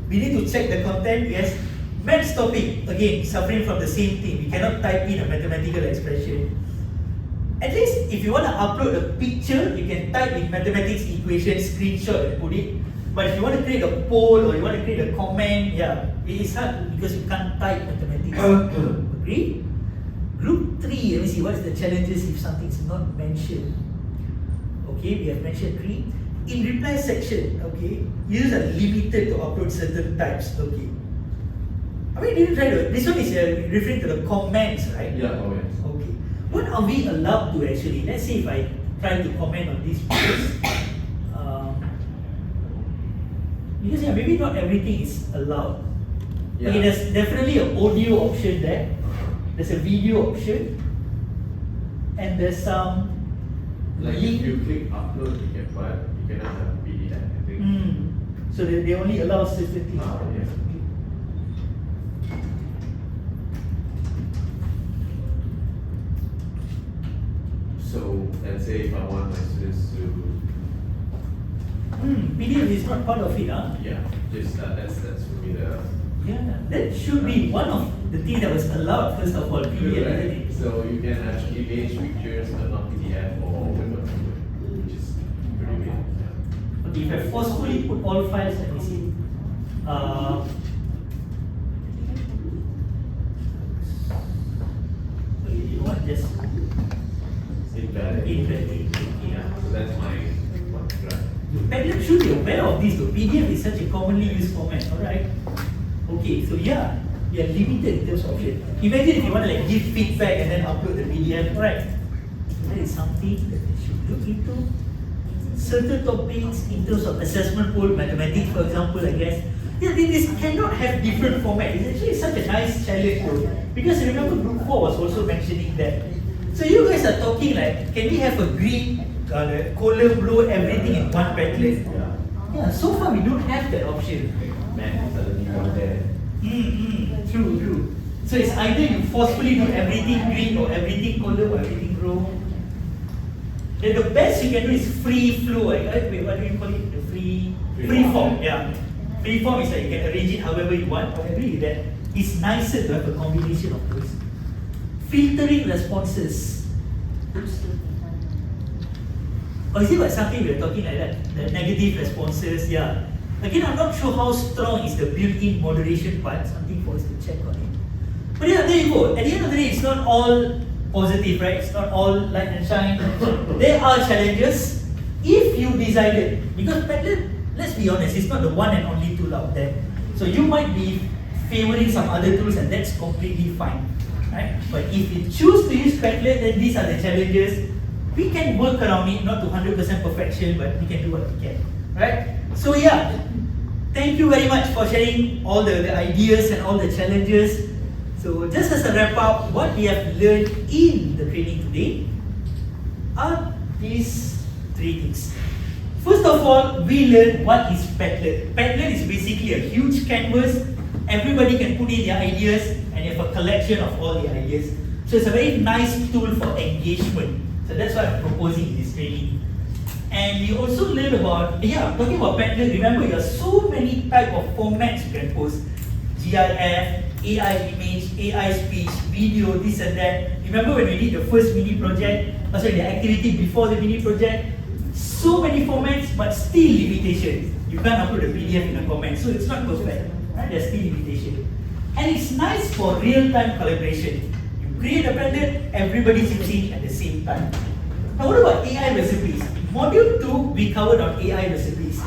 We need to check the content, yes. Maths topic, again, suffering from the same thing. We cannot type in a mathematical expression. At least if you want to upload a picture, you can type in mathematics equation, screenshot and put it. But if you want to create a poll or you want to create a comment, yeah, it is hard because you can't type mathematics. Agree? Group 3, let me see, what is the challenges if something is not mentioned? Okay, we have mentioned 3. In reply section, okay, users are limited to upload certain types, okay. I mean, didn't try to, this one is referring to the comments, right? Yeah, oh yes. Okay. What are we allowed to actually, let's say if I try to comment on this because yeah, maybe not everything is allowed. Yeah. Okay, there's definitely an audio option there. There's a video option, and there's some Like link. if you click upload, you can but you cannot have PDF, I think. So they only allow certain things. Ah, yes. So let's say if I want my students to, PDF is not part of it, huh? yeah, just that's for me the Yeah, that should be one of the things that was allowed first of all, PDF, isn't right. it? So you can actually image pictures but not PDF or Word document, which is pretty weird. Yeah. Okay, if I forcefully put all files, let me see. You know what, just Invalid. invalid. Yeah, so that's my one try. Padlet should be aware of this though. PDF is such a commonly used format, alright? Okay, so yeah, we are limited in terms of option. Imagine if you want to like give feedback and then upload the PDF, alright? That is something that we should look into. Certain topics in terms of assessment pool, mathematics for example, I guess. Yeah, this cannot have different format. It's actually such a nice challenge though. Because remember group 4 was also mentioning that. So you guys are talking like, can we have a grid, the column row, everything in one Padlet? Yeah. Yeah, so far we don't have that option. Math suddenly come there. True. So it's either you forcefully do everything green or everything column or everything row. Then the best you can do is free flow. Wait, what do you call it? The free form. Yeah. Free form is like you can arrange it however you want. I agree with that. It's nicer to have a combination of those. Filtering responses. Or is it like something we're talking like that? The negative responses, yeah. Again, I'm not sure how strong is the built-in moderation part. Something for us to check on it. But yeah, there you go. At the end of the day, it's not all positive, right? It's not all light and shine. There are challenges. If you decided, because Padlet, let's be honest, it's not the one and only tool out there. So you might be favoring some other tools and that's completely fine. Right? But if you choose to use Padlet, then these are the challenges. We can work around it, not to 100% perfection, but we can do what we can. Right? So yeah, thank you very much for sharing all the ideas and all the challenges. So just as a wrap up, what we have learned in the training today are these three things. First of all, we learned what is Padlet. Padlet is basically a huge canvas. Everybody can put in their ideas and you have a collection of all the ideas. So it's a very nice tool for engagement. So that's what I'm proposing in this training. And we also learned about, talking about Padlet, remember there are so many type of formats you can post. GIF, AI image, AI speech, video, this and that. Remember when we did the first mini project, the activity before the mini project? So many formats, but still limitations. You can't upload a PDF in a comment, so it's not perfect. Right? There's still limitation. And it's nice for real-time collaboration. You create a Padlet, everybody's using it at the same time. Now what about AI recipes? Module 2, we covered on AI recipes.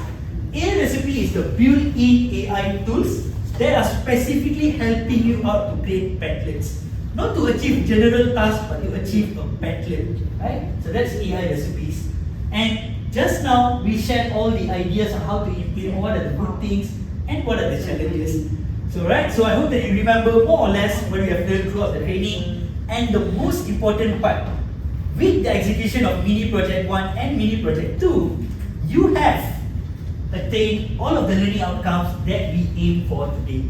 AI recipe is the built-in AI tools that are specifically helping you out to create Padlets. Not to achieve general tasks, but to achieve a Padlet. Right? So that's AI recipes. And just now, we shared all the ideas on how to implement, what are the good things, and what are the challenges. So I hope that you remember more or less what we have learned throughout the training. And the most important part, with the execution of Mini Project 1 and Mini Project 2, you have attained all of the learning outcomes that we aim for today.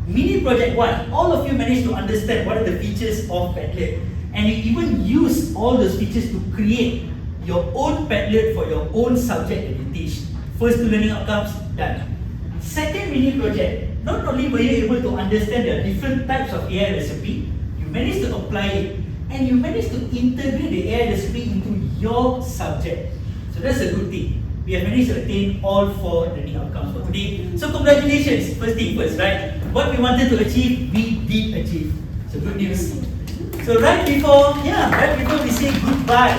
Mini Project 1, all of you managed to understand what are the features of Padlet, and you even use all those features to create your own Padlet for your own subject that you teach. First two learning outcomes, done. Second mini project, not only were you able to understand the different types of AI recipe, you managed to apply it, and you managed to integrate the AI recipe into your subject. So that's a good thing. We have managed to attain all 4 learning outcomes for today. So congratulations, first thing first, right? What we wanted to achieve, we did achieve. So good news. So right before we say goodbye,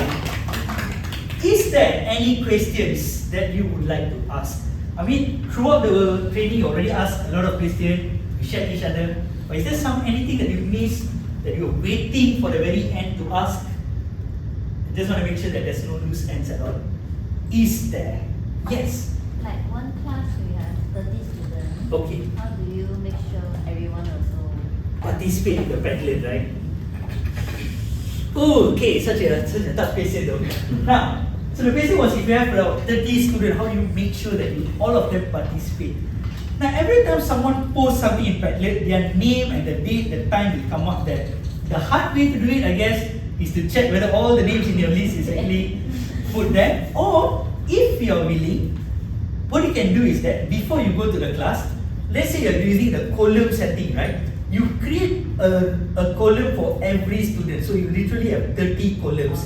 is there any questions that you would like to ask? I mean, throughout the training, you already asked a lot of questions, we shared each other. But is there anything that you missed, that you're waiting for the very end to ask? Just want to make sure that there's no loose ends at all. Is there? Yes. Like one class we have 30 students. Okay. How do you make sure everyone also Participate in the Padlet, right? Oh, okay, such a tough question though. Now, so the question was, if you have about 30 students, how do you make sure that all of them participate? Now, every time someone posts something in Padlet, their name and the date, the time will come up there. The hard way to do it, I guess, is to check whether all the names in your list is actually put there. Or, if you're willing, what you can do is that before you go to the class, let's say you're using the column setting, right? You create a column for every student. So you literally have 30 columns.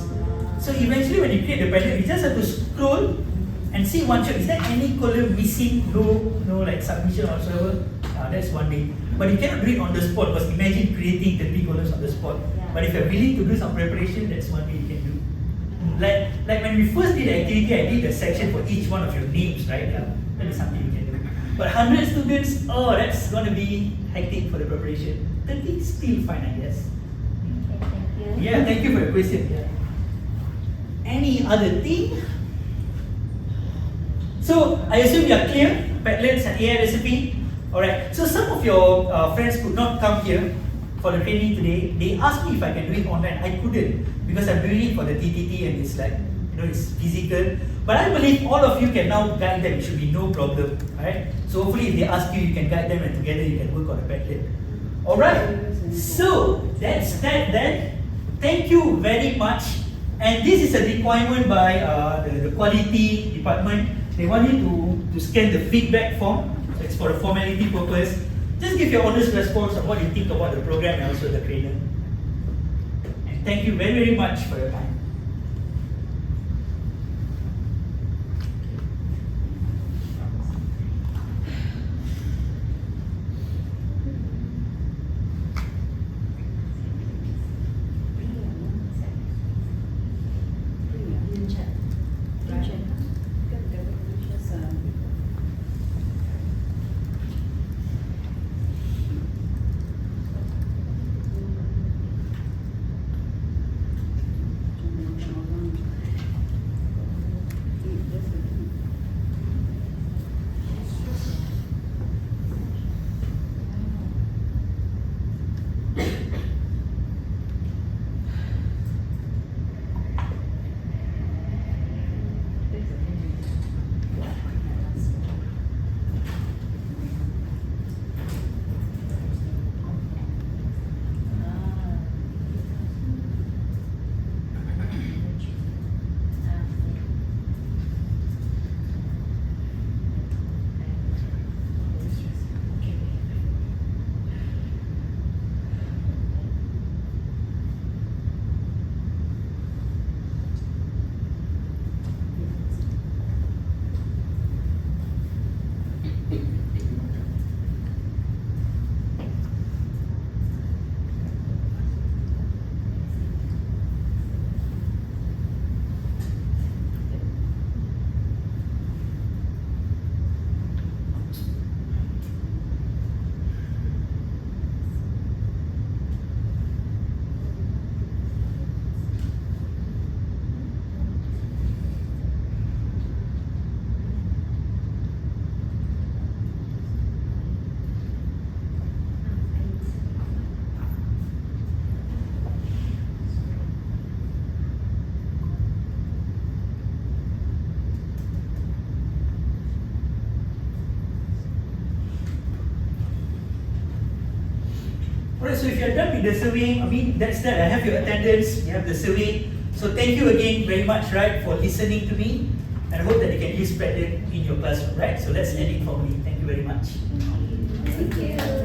So eventually when you create the Padlet, you just have to scroll and see one shot. Is there any column missing? No like submission or whatsoever? That's one day. But you cannot do it on the spot, because imagine creating 30 columns on the spot. But if you're willing to do some preparation, that's one way you can do. Like when we first did the activity, I did a section for each one of your names, right? That is something you can do. But 100 students, oh, that's going to be hectic for the preparation. 30 is still fine, I guess. Okay, thank you. Yeah, thank you for your question. Yeah. Any other thing? So, I assume you are clear? Padlet's an AI recipe? Alright, so some of your friends could not come here for the training today. They asked me if I can do it online. I couldn't, because I'm doing it for the TTT and it's like, it's physical. But I believe all of you can now guide them. It should be no problem. Alright? So hopefully if they ask you, you can guide them and together you can work on the Padlet. Alright, so that's that then. Thank you very much. And this is a requirement by the quality department. They want you to scan the feedback form. So it's for a formality purpose. Just give your honest response on what you think about the program and also the trainer. And thank you very, very much for your time. Alright, so if you're done with the surveying, that's that. I have your attendance, you have the survey. So thank you again very much, right, for listening to me. And I hope that you can use Padlet in your classroom, right? So let's end it formally. Thank you very much. Thank you.